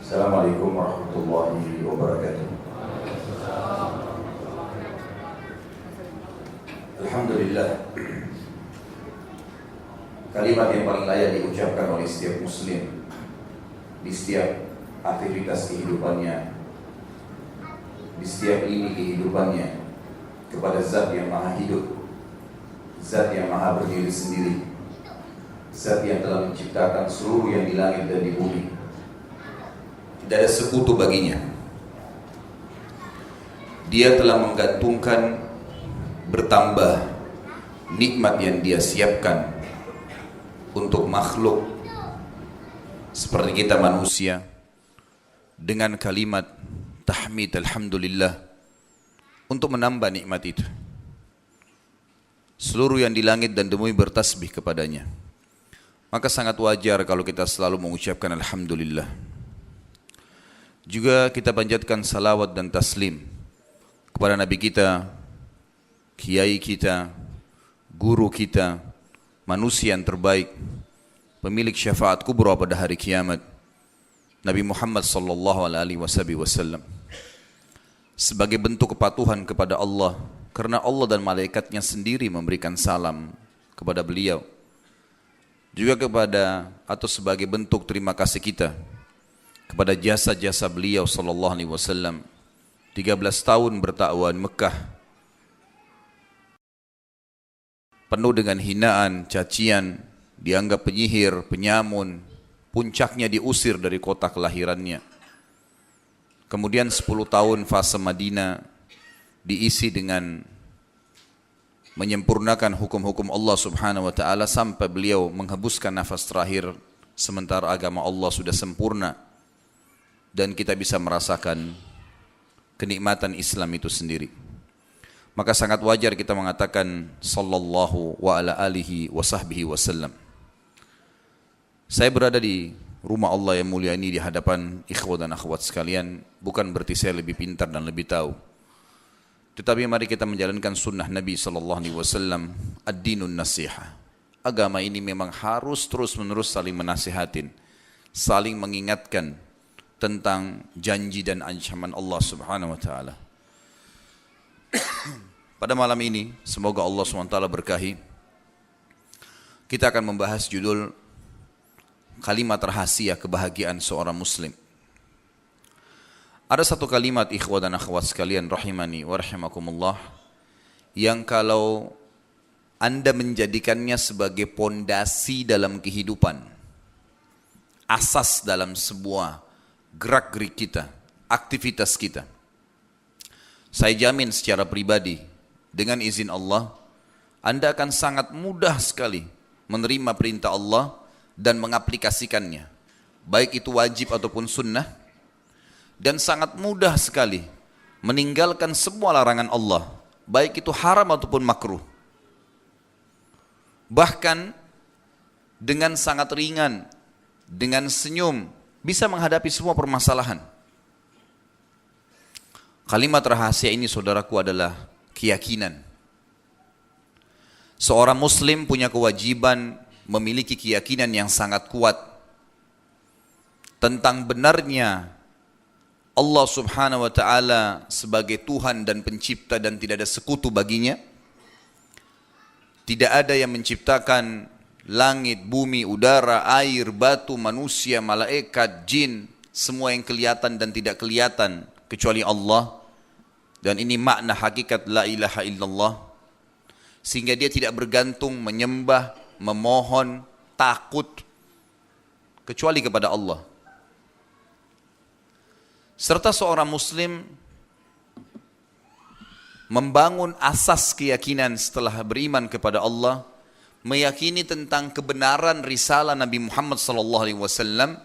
Assalamualaikum warahmatullahi wabarakatuh. Alhamdulillah, kalimat yang paling layak diucapkan oleh setiap muslim di setiap aktivitas kehidupannya, di setiap lini kehidupannya, kepada Zat yang maha hidup, Zat yang maha berdiri sendiri, Zat yang telah menciptakan seluruh yang di langit dan di bumi. Tidak ada sekutu baginya. Dia telah menggantungkan bertambah nikmat yang dia siapkan untuk makhluk seperti kita manusia dengan kalimat tahmid alhamdulillah untuk menambah nikmat itu. Seluruh yang di langit dan di bumi bertasbih kepadanya. Maka sangat wajar kalau kita selalu mengucapkan alhamdulillah. Juga kita panjatkan salawat dan taslim kepada Nabi kita, kiai kita, guru kita, manusia yang terbaik, pemilik syafaat kubra pada hari kiamat, Nabi Muhammad sallallahu alaihi wasallam. Sebagai bentuk kepatuhan kepada Allah, karena Allah dan malaikatnya sendiri memberikan salam kepada beliau. Juga atau sebagai bentuk terima kasih kita kepada jasa-jasa beliau sallallahu alaihi wasallam 13 tahun berdakwah di Mekah, penuh dengan hinaan, cacian, dianggap penyihir, penyamun, puncaknya diusir dari kota kelahirannya. Kemudian 10 tahun fase Madinah diisi dengan menyempurnakan hukum-hukum Allah subhanahu wa ta'ala sampai beliau menghembuskan nafas terakhir sementara agama Allah sudah sempurna. Dan kita bisa merasakan kenikmatan Islam itu sendiri. Maka sangat wajar kita mengatakan sallallahu wa ala alihi wa sahbihi wasallam. Saya berada di rumah Allah yang mulia ini di hadapan ikhwah dan akhwat sekalian, bukan berarti saya lebih pintar dan lebih tahu. Tetapi mari kita menjalankan sunnah Nabi sallallahu alaihi wasallam, ad-dinun nasihah. Agama ini memang harus terus-menerus saling menasihatin, saling mengingatkan tentang janji dan ancaman Allah subhanahu wa ta'ala. Pada malam ini, semoga Allah SWT berkahi, kita akan membahas judul kalimat rahasia kebahagiaan seorang muslim. Ada satu kalimat ikhwah dan akhwat sekalian rahimani wa rahimakumullah, yang kalau Anda menjadikannya sebagai pondasi dalam kehidupan, asas dalam sebuah gerak-gerik kita, aktivitas kita, saya jamin secara pribadi, dengan izin Allah, Anda akan sangat mudah sekali menerima perintah Allah dan mengaplikasikannya, baik itu wajib ataupun sunnah, dan sangat mudah sekali meninggalkan semua larangan Allah, baik itu haram ataupun makruh. Bahkan dengan sangat ringan, dengan senyum, bisa menghadapi semua permasalahan. Kalimat rahasia ini saudaraku adalah keyakinan. Seorang muslim punya kewajiban memiliki keyakinan yang sangat kuat tentang benarnya Allah subhanahu wa ta'ala sebagai Tuhan dan pencipta dan tidak ada sekutu baginya. Tidak ada yang menciptakan langit, bumi, udara, air, batu, manusia, malaikat, jin, semua yang kelihatan dan tidak kelihatan kecuali Allah. Dan ini makna hakikat la ilaha illallah. Sehingga dia tidak bergantung, menyembah, memohon, takut kecuali kepada Allah. Serta seorang muslim membangun asas keyakinan setelah beriman kepada Allah, meyakini tentang kebenaran risalah Nabi Muhammad SAW,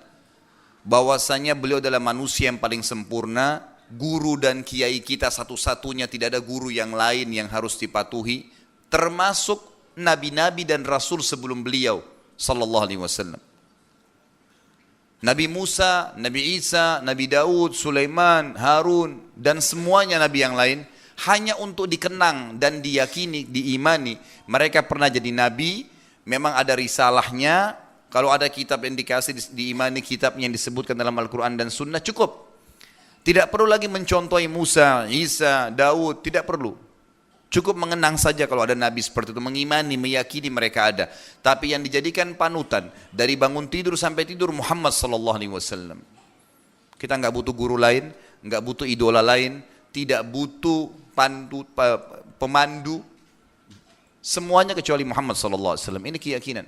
bahwasanya beliau adalah manusia yang paling sempurna, guru dan kiai kita satu-satunya, tidak ada guru yang lain yang harus dipatuhi, termasuk nabi-nabi dan rasul sebelum beliau SAW. Nabi Musa, Nabi Isa, Nabi Daud, Sulaiman, Harun, dan semuanya nabi yang lain, hanya untuk dikenang dan diyakini, diimani. Mereka pernah jadi nabi, memang ada risalahnya, Kalau ada kitab yang dikasih diimani kitabnya yang disebutkan dalam Al-Quran dan Sunnah cukup. Tidak perlu lagi mencontohi Musa, Isa, Daud, tidak perlu. Cukup mengenang saja kalau ada nabi seperti itu, mengimani, meyakini mereka ada. Tapi yang dijadikan panutan dari bangun tidur sampai tidur Muhammad sallallahu alaihi wasallam. Kita nggak butuh guru lain, nggak butuh idola lain, tidak butuh pemandu, semuanya kecuali Muhammad sallallahu alaihi wasallam. Ini keyakinan.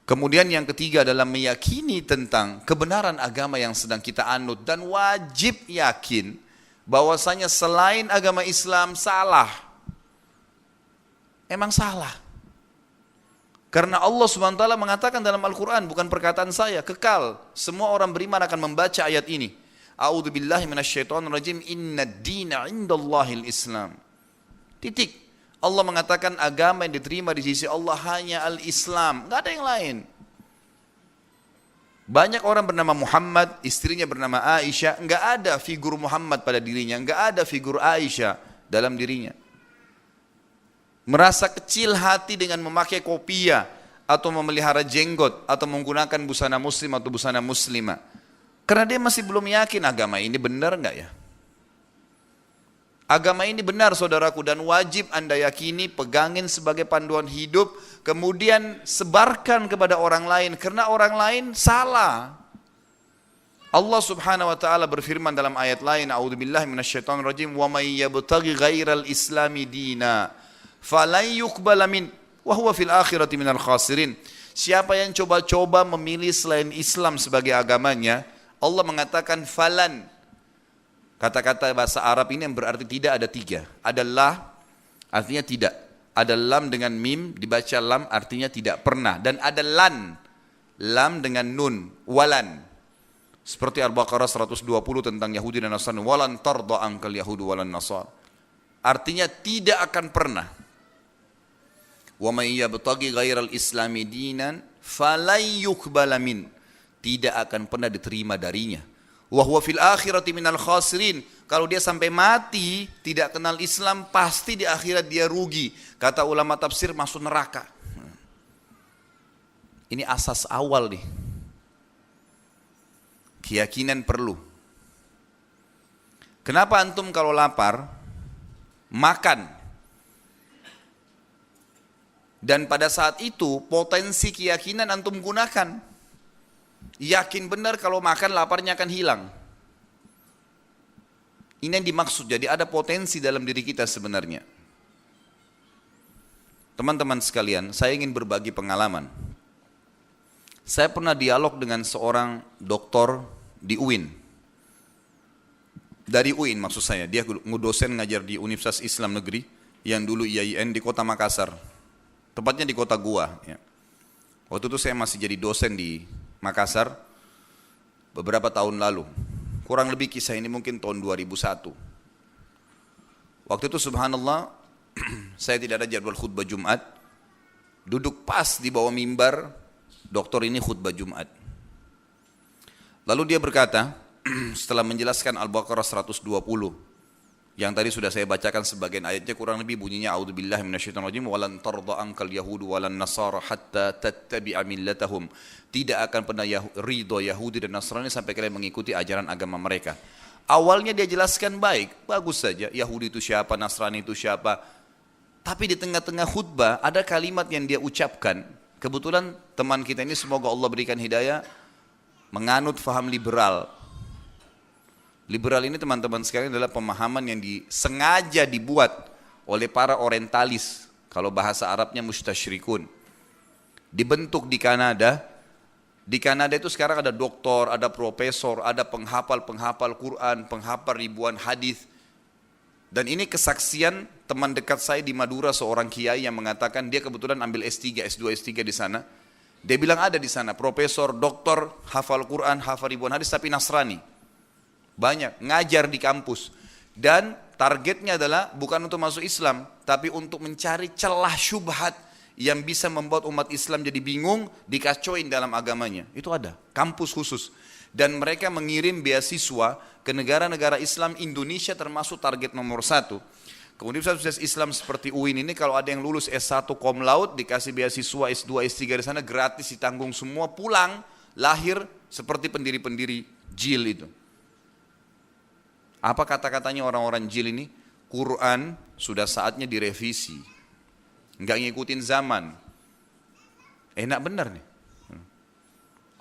Kemudian yang ketiga adalah meyakini tentang kebenaran agama yang sedang kita anut dan wajib yakin bahwasanya selain agama Islam salah. Emang salah. Karena Allah Subhanahu wa taala mengatakan dalam Al-Qur'an, bukan perkataan saya, kekal. Semua orang beriman akan membaca ayat ini. A'udzubillahi minasyaitonirrajim, innad-dina 'indallahil Islam. Titik. Allah mengatakan agama yang diterima di sisi Allah hanya al-Islam, nggak ada yang lain. Banyak orang bernama Muhammad, istrinya bernama Aisyah, nggak ada figur Muhammad pada dirinya, nggak ada figur Aisyah dalam dirinya. Merasa kecil hati dengan memakai kopiah atau memelihara jenggot atau menggunakan busana muslim atau busana muslimah. Karena dia masih belum yakin agama ini benar nggak ya? Agama ini benar saudaraku dan wajib anda yakini, pegangin sebagai panduan hidup, kemudian sebarkan kepada orang lain karena orang lain salah. Allah Subhanahu wa taala berfirman dalam ayat lain, a'udzubillahi minasyaitonirrajim, wa may yabtaghi ghairal islami dina falan yuqbala min wa huwa fil akhirati minal khasirin. Siapa yang coba-coba memilih selain Islam sebagai agamanya, Allah mengatakan falan. Kata-kata bahasa Arab ini yang berarti tidak ada tiga. Ada la, artinya tidak. Ada lam dengan mim, dibaca lam artinya tidak pernah. Dan ada lan, lam dengan nun, walan. Seperti Al-Baqarah 120 tentang Yahudi dan Nasrani. Walan tarda ankal Yahudu walan Nasar. Artinya tidak akan pernah. Wa may yabtaghi ghairal islami dinan falay yuqbala min. Tidak akan pernah diterima darinya. Wa huwa fil akhirati minal khasirin. Kalau dia sampai mati tidak kenal Islam, pasti di akhirat dia rugi. Kata ulama tafsir, masuk neraka. Ini asas awal nih. Keyakinan perlu. Kenapa antum kalau lapar makan? Dan pada saat itu potensi keyakinan antum gunakan. Yakin benar kalau makan laparnya akan hilang. Ini yang dimaksud, jadi ada potensi dalam diri kita sebenarnya. Teman-teman sekalian, saya ingin berbagi pengalaman. Saya pernah dialog dengan seorang doktor di UIN. Dari UIN maksud saya, dia dosen ngajar di Universitas Islam Negeri yang dulu IAIN di kota Makassar. Tepatnya di kota Goa. Ya. Waktu itu saya masih jadi dosen di Makassar beberapa tahun lalu. Kurang lebih kisah ini mungkin tahun 2001. Waktu itu subhanallah saya tidak ada jadwal khutbah Jumat. Duduk pas di bawah mimbar dokter ini khutbah Jumat. Lalu dia berkata setelah menjelaskan Al-Baqarah 120 yang tadi sudah saya bacakan sebagian ayatnya, kurang lebih bunyinya a'udzubillahi minasyaitonirrajim walan tarda ankal yahudu walan nasara hatta tattabi'a millatahum. Tidak akan pernah ridho Yahudi dan Nasrani sampai kalian mengikuti ajaran agama mereka. Awalnya dia jelaskan baik, bagus saja, Yahudi itu siapa, Nasrani itu siapa. Tapi di tengah-tengah khutbah ada kalimat yang dia ucapkan. Kebetulan teman kita ini semoga Allah berikan hidayah menganut faham liberal. Liberal ini teman-teman sekalian adalah pemahaman yang sengaja dibuat oleh para orientalis. Kalau bahasa Arabnya mustasyrikun. Dibentuk di Kanada. Di Kanada itu sekarang ada doktor, ada profesor, ada penghafal Quran, penghafal ribuan hadis. Dan ini kesaksian teman dekat saya di Madura, seorang kiai yang mengatakan dia kebetulan ambil S3, S2, S3 di sana. Dia bilang ada di sana profesor, doktor, hafal Quran, hafal ribuan hadis tapi Nasrani. Banyak, ngajar di kampus. Dan targetnya adalah bukan untuk masuk Islam, tapi untuk mencari celah syubhat yang bisa membuat umat Islam jadi bingung, dikacauin dalam agamanya. Itu ada, kampus khusus. Dan mereka mengirim beasiswa ke negara-negara Islam, Indonesia termasuk target nomor 1. Kemudian Universitas Islam seperti UIN ini kalau ada yang lulus S1 cum laude dikasih beasiswa S2, S3 di sana gratis ditanggung semua, pulang lahir seperti pendiri-pendiri JIL itu. Apa kata-katanya orang-orang JIL ini? Quran sudah saatnya direvisi. Enggak ngikutin zaman. Enak benar nih.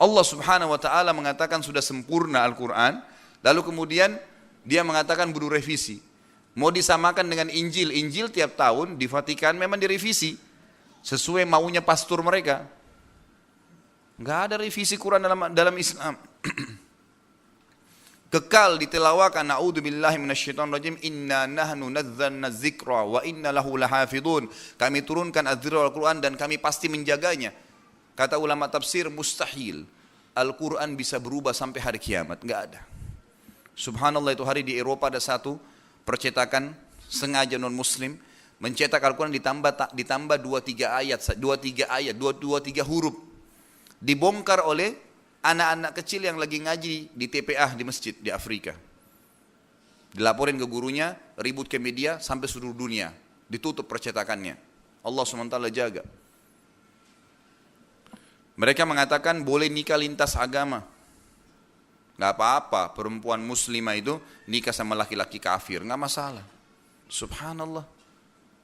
Allah Subhanahu wa taala mengatakan sudah sempurna Al-Quran, lalu kemudian dia mengatakan butuh revisi. Mau disamakan dengan Injil. Injil tiap tahun di Vatikan memang direvisi sesuai maunya pastor mereka. Enggak ada revisi Quran dalam Islam. Kekal ditelawakan, na'udzubillahi minasyaitonirrajim, inna nahnu nazzalna dzikra wa inna lahu lahafidun. Kami turunkan az-dzikra Al-Quran dan kami pasti menjaganya. Kata ulama tafsir, mustahil Al-Quran bisa berubah sampai hari kiamat, enggak ada. Subhanallah, itu hari di Eropa ada satu percetakan sengaja non muslim mencetak Al-Quran ditambah 2-3 ayat, 2-3 huruf. Dibongkar oleh anak-anak kecil yang lagi ngaji di TPA di masjid di Afrika. Dilaporin ke gurunya, ribut ke media sampai seluruh dunia. Ditutup percetakannya. Allah SWT jaga. Mereka mengatakan boleh nikah lintas agama. Gak apa-apa perempuan muslimah itu nikah sama laki-laki kafir, gak masalah. Subhanallah.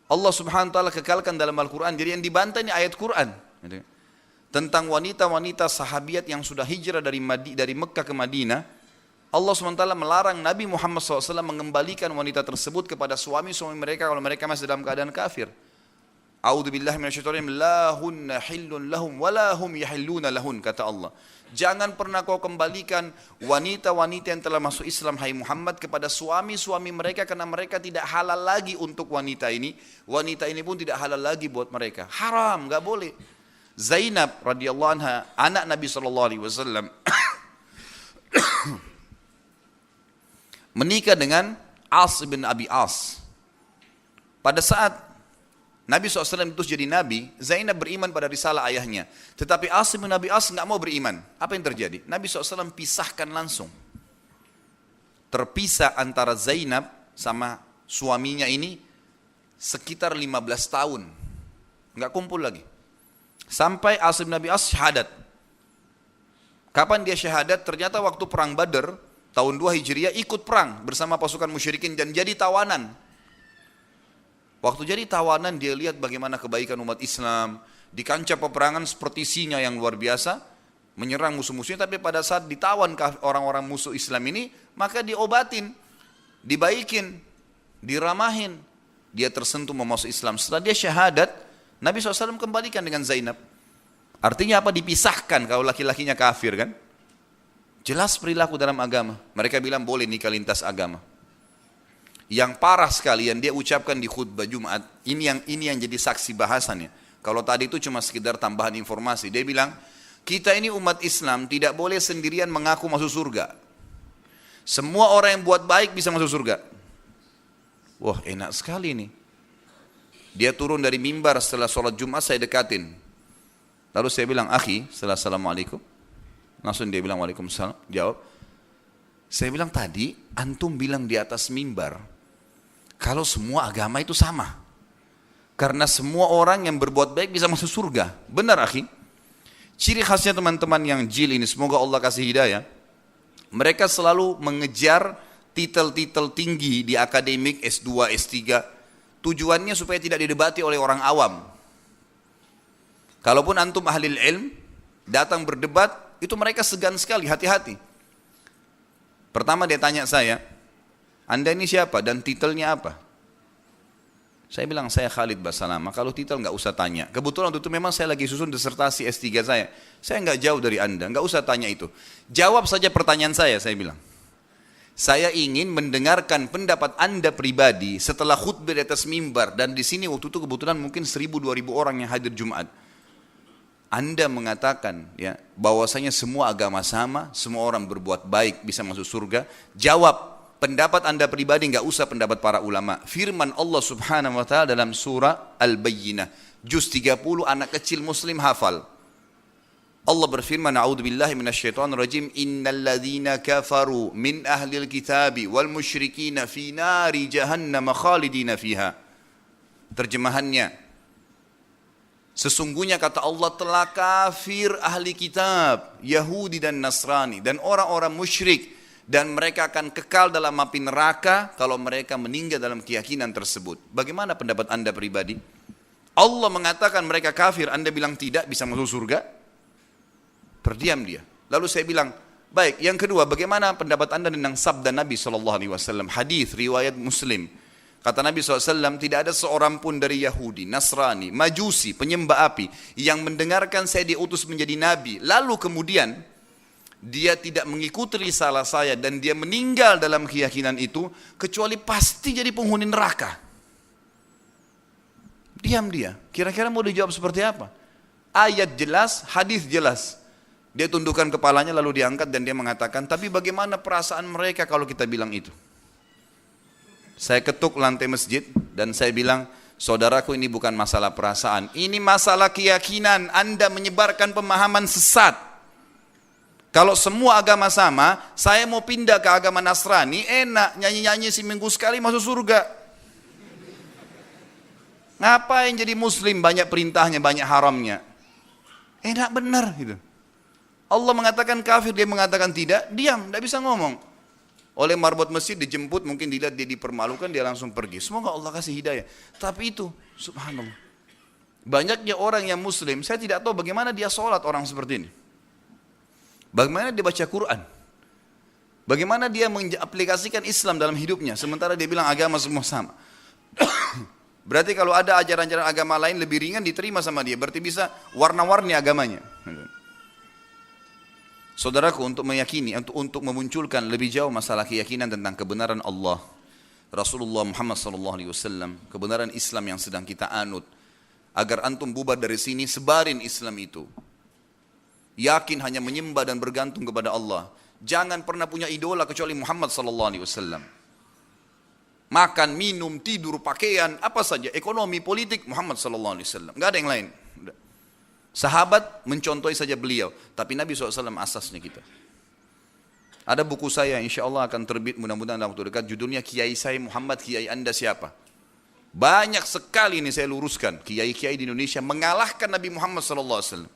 Allah Subhanahu wa taala kekalkan dalam Al-Quran. Jadi yang dibantah ini ayat Quran. Tentang wanita-wanita sahabiat yang sudah hijrah dari Mekah ke Madinah. Allah SWT melarang Nabi Muhammad SAW mengembalikan wanita tersebut kepada suami-suami mereka kalau mereka masih dalam keadaan kafir. A'udzubillahi minasyaitonir rajim, la hunna hillun lahum wa la hum yahilluna lahun, kata Allah. Jangan pernah kau kembalikan wanita-wanita yang telah masuk Islam, hai Muhammad, kepada suami-suami mereka karena mereka tidak halal lagi untuk wanita ini. Wanita ini pun tidak halal lagi buat mereka. Haram, enggak boleh. Zainab radhiyallahu anha, anak Nabi SAW, menikah dengan As bin Abi As. Pada saat Nabi SAW itu jadi Nabi, Zainab beriman pada risalah ayahnya. Tetapi As bin Abi As nggak mau beriman. Apa yang terjadi? Nabi SAW pisahkan langsung. Terpisah antara Zainab sama suaminya ini sekitar 15 tahun. Nggak kumpul lagi. Sampai As bin Abi As syahadat. Kapan dia syahadat? Ternyata waktu perang Badar, tahun 2 Hijriah, ikut perang bersama pasukan musyrikin dan jadi tawanan. Waktu jadi tawanan dia lihat bagaimana kebaikan umat Islam. Di kancah peperangan seperti singa yang luar biasa, menyerang musuh-musuhnya, tapi pada saat ditawan orang-orang musuh Islam ini, maka diobatin, dibaikin, diramahin. Dia tersentuh mau masuk Islam. Setelah dia syahadat, Nabi SAW kembalikan dengan Zainab. Artinya apa? Dipisahkan kalau laki-lakinya kafir kan. Jelas perilaku dalam agama. Mereka bilang boleh nikah lintas agama. Yang parah sekali yang dia ucapkan di khutbah Jumat, ini yang jadi saksi bahasannya. Kalau tadi itu cuma sekedar tambahan informasi. Dia bilang, kita ini umat Islam tidak boleh sendirian mengaku masuk surga. Semua orang yang buat baik bisa masuk surga. Wah, enak sekali nih. Dia turun dari mimbar setelah sholat Jumat, saya dekatin. Lalu saya bilang, akhi, setelah assalamualaikum, langsung dia bilang waalaikumsalam, jawab. Saya bilang tadi, antum bilang di atas mimbar, kalau semua agama itu sama. Karena semua orang yang berbuat baik bisa masuk surga. Benar, akhi. Ciri khasnya teman-teman yang JIL ini, semoga Allah kasih hidayah. Mereka selalu mengejar titel-titel tinggi di akademik, S2, S3. Tujuannya supaya tidak didebati oleh orang awam. Kalaupun antum ahli ilm, datang berdebat, itu mereka segan sekali, hati-hati. Pertama dia tanya saya, Anda ini siapa dan titelnya apa? Saya bilang, saya Khalid Basalama. Kalau titel nggak usah tanya. Kebetulan waktu itu memang saya lagi susun disertasi S3 saya. Saya nggak jauh dari Anda, nggak usah tanya itu. Jawab saja pertanyaan saya bilang. Saya ingin mendengarkan pendapat Anda pribadi setelah khutbah di atas mimbar. Dan di sini waktu itu kebetulan mungkin 1.000-2.000 orang yang hadir Jumat. Anda mengatakan ya bahwasanya semua agama sama, semua orang berbuat baik bisa masuk surga. Jawab pendapat Anda pribadi, enggak usah pendapat para ulama. Firman Allah Subhanahu wa taala dalam surah Al-Bayyinah, juz 30, anak kecil muslim hafal. Allah berfirman, "A'udzubillahi minasyaitonirrajim, innal ladzina kafaru min ahlil kitabi wal musyrikin fi nari jahannam khalidina fiha." Terjemahannya, sesungguhnya kata Allah telah kafir ahli kitab, Yahudi dan Nasrani dan orang-orang musyrik, dan mereka akan kekal dalam api neraka kalau mereka meninggal dalam keyakinan tersebut. Bagaimana pendapat Anda pribadi? Allah mengatakan mereka kafir, Anda bilang tidak, bisa masuk surga? Terdiam dia. Lalu saya bilang, baik, yang kedua, bagaimana pendapat Anda tentang sabda Nabi SAW? Hadis riwayat Muslim. Kata Nabi SAW, tidak ada seorang pun dari Yahudi, Nasrani, Majusi, penyembah api yang mendengarkan saya diutus menjadi Nabi, lalu kemudian dia tidak mengikuti risalah saya dan dia meninggal dalam keyakinan itu, kecuali pasti jadi penghuni neraka. Diam dia. Kira-kira mau dijawab seperti apa? Ayat jelas, hadis jelas. Dia tundukkan kepalanya lalu diangkat dan dia mengatakan, tapi bagaimana perasaan mereka kalau kita bilang itu? Saya ketuk lantai masjid dan saya bilang, saudaraku, ini bukan masalah perasaan, ini masalah keyakinan. Anda menyebarkan pemahaman sesat. Kalau semua agama sama, saya mau pindah ke agama Nasrani, enak, nyanyi-nyanyi seminggu sekali masuk surga. Ngapain jadi muslim, banyak perintahnya, banyak haramnya? Enak benar gitu. Allah mengatakan kafir, dia mengatakan tidak, diam, tidak bisa ngomong. Oleh marbot masjid dijemput, mungkin dilihat dia dipermalukan, dia langsung pergi. Semoga Allah kasih hidayah. Tapi itu, subhanallah. Banyaknya orang yang muslim, saya tidak tahu bagaimana dia sholat orang seperti ini. Bagaimana dia baca Quran. Bagaimana dia mengaplikasikan Islam dalam hidupnya, sementara dia bilang agama semua sama. Berarti kalau ada ajaran-ajaran agama lain lebih ringan diterima sama dia, berarti bisa warna-warni agamanya. Saudaraku, untuk meyakini, untuk memunculkan lebih jauh masalah keyakinan tentang kebenaran Allah, Rasulullah Muhammad SAW, kebenaran Islam yang sedang kita anut, agar antum bubar dari sini, sebarin Islam itu. Yakin hanya menyembah dan bergantung kepada Allah. Jangan pernah punya idola kecuali Muhammad SAW. Makan, minum, tidur, pakaian, apa saja, ekonomi, politik, Muhammad SAW. Enggak ada yang lain. Sahabat mencontohi saja beliau, tapi Nabi SAW asasnya kita. Ada buku saya, insya Allah akan terbit mudah-mudahan dalam waktu dekat, judulnya Kiai Saya Muhammad, Kiai Anda Siapa? Banyak sekali ini saya luruskan, kiai-kiai di Indonesia mengalahkan Nabi Muhammad SAW.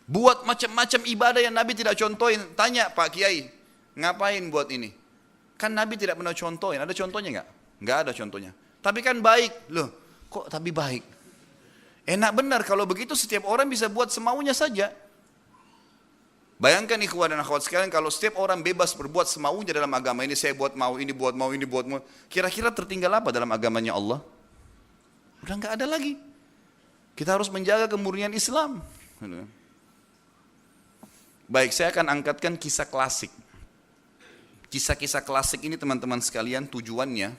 Buat macam-macam ibadah yang Nabi tidak contohin. Tanya Pak Kiai, ngapain buat ini? Kan Nabi tidak pernah contohin, ada contohnya enggak? Enggak ada contohnya. Tapi kan baik, loh kok tapi baik? Enak benar kalau begitu setiap orang bisa buat semaunya saja. Bayangkan ikhwan dan akhwat sekalian, kalau setiap orang bebas berbuat semaunya dalam agama ini, saya buat mau, ini buat mau, ini buat mau. Kira-kira tertinggal apa dalam agamanya Allah? Udah enggak ada lagi. Kita harus menjaga kemurnian Islam. Baik, saya akan angkatkan kisah klasik. Kisah-kisah klasik ini teman-teman sekalian tujuannya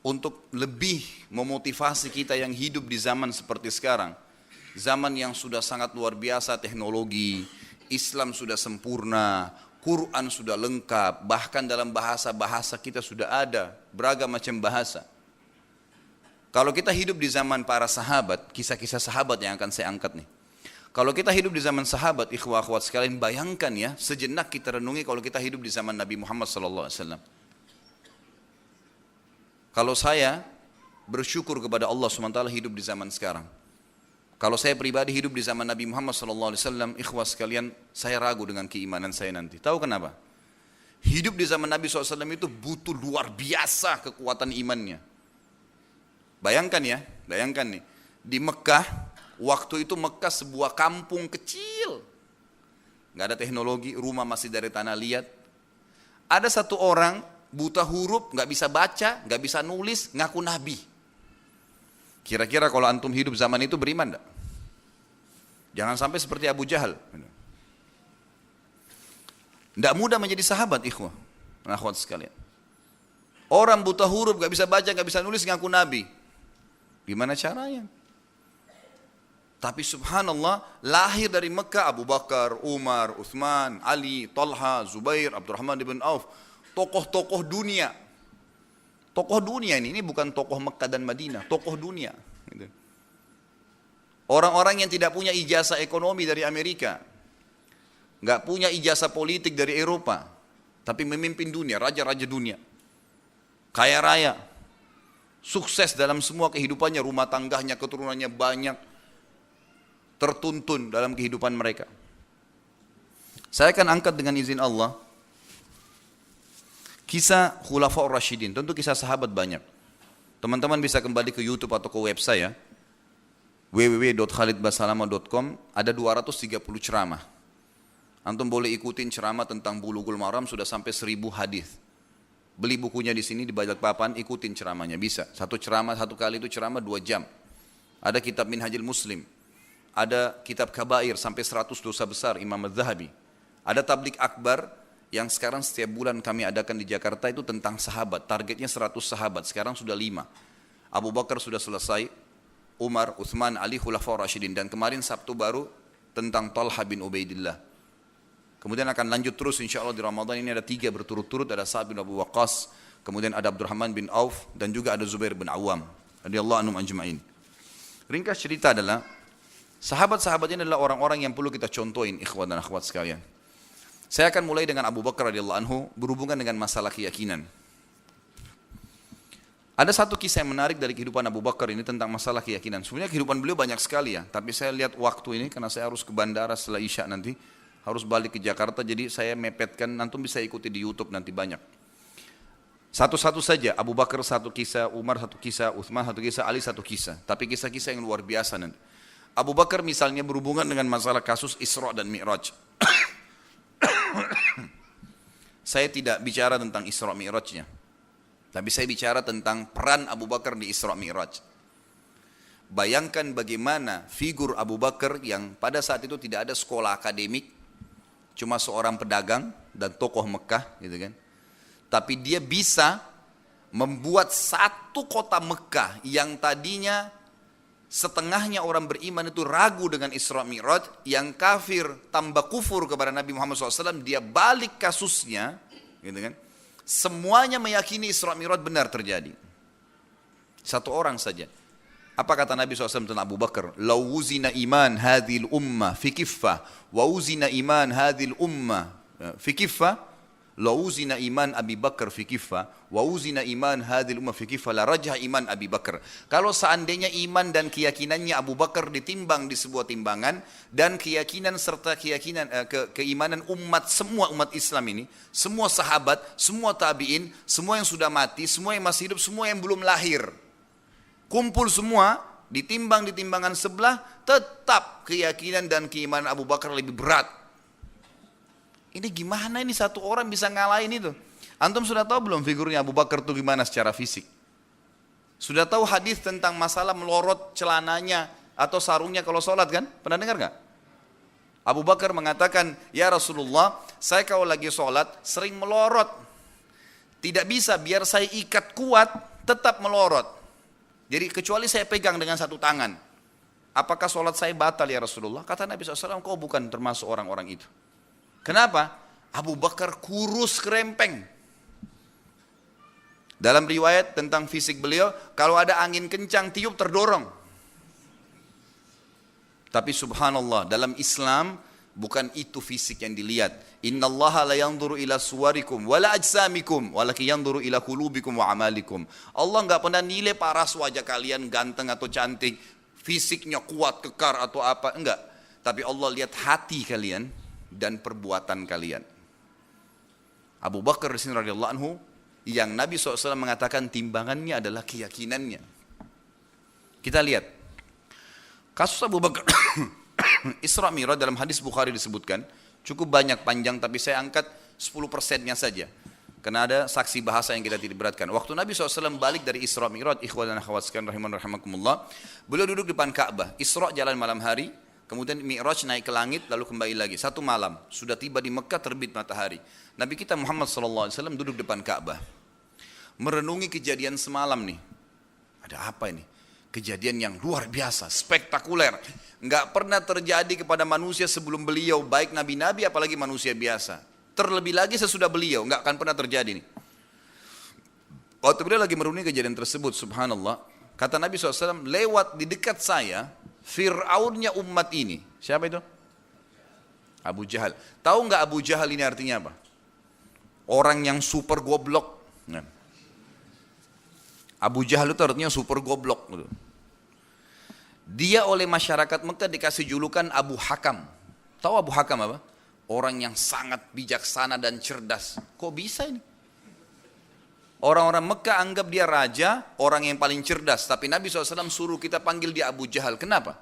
untuk lebih memotivasi kita yang hidup di zaman seperti sekarang. Zaman yang sudah sangat luar biasa teknologi, Islam sudah sempurna, Quran sudah lengkap, bahkan dalam bahasa-bahasa kita sudah ada, beragam macam bahasa. Kalau kita hidup di zaman para sahabat, kisah-kisah sahabat yang akan saya angkat nih. Kalau kita hidup di zaman sahabat, ikhwah akhwat sekalian, bayangkan ya, sejenak kita renungi kalau kita hidup di zaman Nabi Muhammad SAW. Kalau saya bersyukur kepada Allah SWT hidup di zaman sekarang. Kalau saya pribadi hidup di zaman Nabi Muhammad SAW, ikhwah sekalian, saya ragu dengan keimanan saya nanti. Tahu kenapa? Hidup di zaman Nabi SAW itu butuh luar biasa kekuatan imannya. Bayangkan ya, bayangkan nih, di Mekah, waktu itu Mekah sebuah kampung kecil. Gak ada teknologi, rumah masih dari tanah liat. Ada satu orang buta huruf, gak bisa baca, gak bisa nulis, ngaku nabi. Kira-kira kalau antum hidup zaman itu beriman gak? Jangan sampai seperti Abu Jahal. Tidak mudah menjadi sahabat, ikhwah, akhwat sekalian. Orang buta huruf, gak bisa baca, gak bisa nulis, ngaku nabi. Gimana caranya? Tapi subhanallah, lahir dari Mekah Abu Bakar, Umar, Uthman, Ali, Talha, Zubair, Abdurrahman ibn Auf. Tokoh-tokoh dunia. Tokoh dunia ini bukan tokoh Mekah dan Madinah, tokoh dunia. Orang-orang yang tidak punya ijazah ekonomi dari Amerika, nggak punya ijazah politik dari Eropa, tapi memimpin dunia, raja-raja dunia, kaya raya, sukses dalam semua kehidupannya, rumah tangganya, keturunannya banyak, tertuntun dalam kehidupan mereka. Saya akan angkat dengan izin Allah kisah Khulafaur Rasyidin, tentu kisah sahabat banyak. Teman-teman bisa kembali ke YouTube atau ke web saya, www.khalidbasalamah.com, ada 230 ceramah. Antum boleh ikutin ceramah tentang Bulughul Maram, sudah sampai 1000 hadis. Beli bukunya di sini di Balikpapan, ikutin ceramahnya, bisa. Satu ceramah, satu kali itu ceramah 2 jam. Ada kitab Minhajul Muslim, ada kitab Kabair sampai 100 dosa besar Imam Az-Zahabi. Ada tablik akbar yang sekarang setiap bulan kami adakan di Jakarta itu tentang sahabat. Targetnya 100 sahabat, sekarang sudah 5. Abu Bakar sudah selesai, Umar, Uthman, Ali, Khulafaur Rasyidin. Dan kemarin Sabtu baru tentang Talha bin Ubaidillah. Kemudian akan lanjut terus insya Allah di Ramadan ini ada 3 berturut-turut. Ada Sa'ad bin Abu Waqqas, kemudian ada Abdurrahman bin Auf, dan juga ada Zubair bin Awam radhiyallahu anhum ajma'in. Ringkas cerita adalah sahabat-sahabat ini adalah orang-orang yang perlu kita contohin, ikhwan dan akhwat sekalian. Saya akan mulai dengan Abu Bakar radhiyallahu anhu, berhubungan dengan masalah keyakinan. Ada satu kisah yang menarik dari kehidupan Abu Bakar ini tentang masalah keyakinan. Sebenarnya kehidupan beliau banyak sekali ya, tapi saya lihat waktu ini karena saya harus ke bandara setelah Isya nanti, harus balik ke Jakarta, jadi saya mepetkan, nanti bisa ikuti di YouTube nanti banyak. Satu-satu saja, Abu Bakar satu kisah, Umar satu kisah, Uthman satu kisah, Ali satu kisah. Tapi kisah-kisah yang luar biasa nanti. Abu Bakar misalnya berhubungan dengan masalah kasus Isra dan Mi'raj. Saya tidak bicara tentang Isra Mi'rajnya, tapi saya bicara tentang peran Abu Bakar di Isra Mi'raj. Bayangkan bagaimana figur Abu Bakar yang pada saat itu tidak ada sekolah akademik, cuma seorang pedagang dan tokoh Mekah gitu kan. Tapi dia bisa membuat satu kota Mekah yang tadinya setengahnya orang beriman itu ragu dengan Isra Mi'raj, yang kafir tambah kufur kepada Nabi Muhammad SAW, dia balik kasusnya, gitu kan? Semuanya meyakini Isra Mi'raj benar terjadi. Satu orang saja. Apa kata Nabi SAW tentang Abu Bakar? Lau wuzina iman hadhil ummah fi kiffah, wa wuzina iman hadhil ummah fi kiffah, lau wuzina iman Abi Bakar fi kiffah, wa wuzina iman hadhil ummah fi kiffah, la rajah iman Abi Bakar. Kalau seandainya iman dan keyakinannya Abu Bakar ditimbang di sebuah timbangan, dan keyakinan serta keyakinan keimanan umat, semua umat Islam ini, semua sahabat, semua tabi'in, semua yang sudah mati, semua yang masih hidup, semua yang belum lahir, kumpul semua, ditimbang di timbangan sebelah, tetap keyakinan dan keimanan Abu Bakar lebih berat. Ini gimana ini satu orang bisa ngalahin itu? Antum sudah tahu belum figurnya Abu Bakar itu gimana secara fisik? Sudah tahu hadis tentang masalah melorot celananya atau sarungnya kalau sholat kan? Pernah dengar gak? Abu Bakar mengatakan, ya Rasulullah, saya kalau lagi sholat sering melorot. Tidak bisa, biar saya ikat kuat, tetap melorot. Jadi kecuali saya pegang dengan satu tangan. Apakah sholat saya batal ya Rasulullah? Kata Nabi SAW, kau bukan termasuk orang-orang itu. Kenapa? Abu Bakar kurus kerempeng. Dalam riwayat tentang fisik beliau, kalau ada angin kencang tiup terdorong. Tapi subhanallah, dalam Islam bukan itu fisik yang dilihat. Innallaha la yanzuru ila suwarikum wala ajsamikum walakin yanzuru ila qulubikum wa amalikum. Allah enggak pernah nilai paras wajah kalian, ganteng atau cantik, fisiknya kuat, kekar atau apa, enggak. Tapi Allah lihat hati kalian dan perbuatan kalian. Abu Bakar radhiyallahu anhu, yang Nabi SAW mengatakan timbangannya adalah keyakinannya. Kita lihat kasus Abu Bakar Isra Mi'raj dalam hadis Bukhari disebutkan, cukup banyak panjang, tapi saya angkat 10%-nya saja karena ada saksi bahasa yang kita tidak beratkan. Waktu Nabi SAW balik dari Isra Mi'raj, ikhwan dan akhwat sekalian rahiman rahimakumullah, beliau duduk depan Ka'bah. Isra jalan malam hari, kemudian Mi'raj naik ke langit, lalu kembali lagi. Satu malam, sudah tiba di Mekah, terbit matahari. Nabi kita Muhammad SAW duduk depan Ka'bah, merenungi kejadian semalam nih. Ada apa ini? Kejadian yang luar biasa, spektakuler. Enggak pernah terjadi kepada manusia sebelum beliau, baik nabi-nabi apalagi manusia biasa. Terlebih lagi sesudah beliau, enggak akan pernah terjadi nih. Waktu beliau lagi merenungi kejadian tersebut, subhanallah, kata Nabi SAW, lewat di dekat saya Fir'aunnya umat ini. Siapa itu? Abu Jahal. Tahu nggak Abu Jahal ini artinya apa? Orang yang super goblok. Nah. Abu Jahal itu artinya super goblok. Dia oleh masyarakat Mekah dikasih julukan Abu Hakam. Tahu Abu Hakam apa? Orang yang sangat bijaksana dan cerdas. Kok bisa ini? Orang-orang Mekah anggap dia raja, orang yang paling cerdas. Tapi Nabi SAW suruh kita panggil dia Abu Jahal. Kenapa?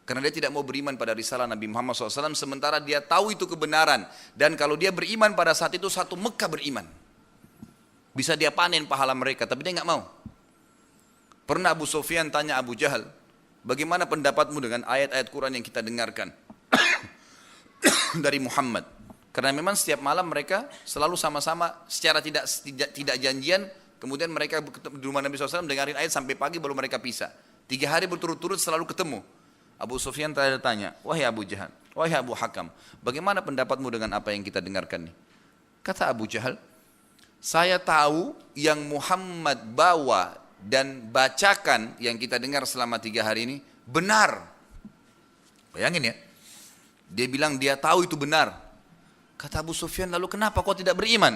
Karena dia tidak mau beriman pada risalah Nabi Muhammad SAW. Sementara dia tahu itu kebenaran. Dan kalau dia beriman pada saat itu, satu Mekah beriman. Bisa dia panen pahala mereka, tapi dia nggak mau. Pernah Abu Sufyan tanya Abu Jahal, bagaimana pendapatmu dengan ayat-ayat Quran yang kita dengarkan dari Muhammad? Karena memang setiap malam mereka selalu sama-sama secara tidak janjian, kemudian mereka di rumah Nabi SAW dengarin ayat sampai pagi baru mereka pisah. 3 hari berturut-turut selalu ketemu. Abu Sufyan tanya, wahai Abu Jahal, wahai Abu Hakam, bagaimana pendapatmu dengan apa yang kita dengarkan nih? Kata Abu Jahal, saya tahu yang Muhammad bawa dan bacakan yang kita dengar selama 3 hari ini benar. Bayangin ya, dia bilang dia tahu itu benar. Kata Abu Sufyan, lalu kenapa kau tidak beriman?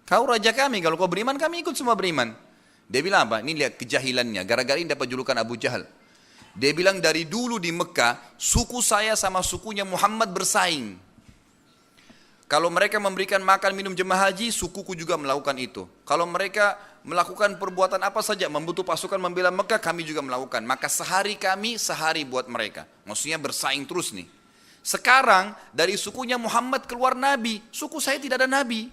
Kau raja kami, kalau kau beriman kami ikut semua beriman. Dia bilang apa? Ini lihat kejahilannya, gara-gara ini dapat julukan Abu Jahal. Dia bilang dari dulu di Mekah, suku saya sama sukunya Muhammad bersaing. Kalau mereka memberikan makan minum jemaah haji, sukuku juga melakukan itu. Kalau mereka melakukan perbuatan apa saja, membutuh pasukan membela Mekah, kami juga melakukan. Maka sehari kami, sehari buat mereka. Maksudnya bersaing terus nih. Sekarang dari sukunya Muhammad keluar Nabi, suku saya tidak ada Nabi.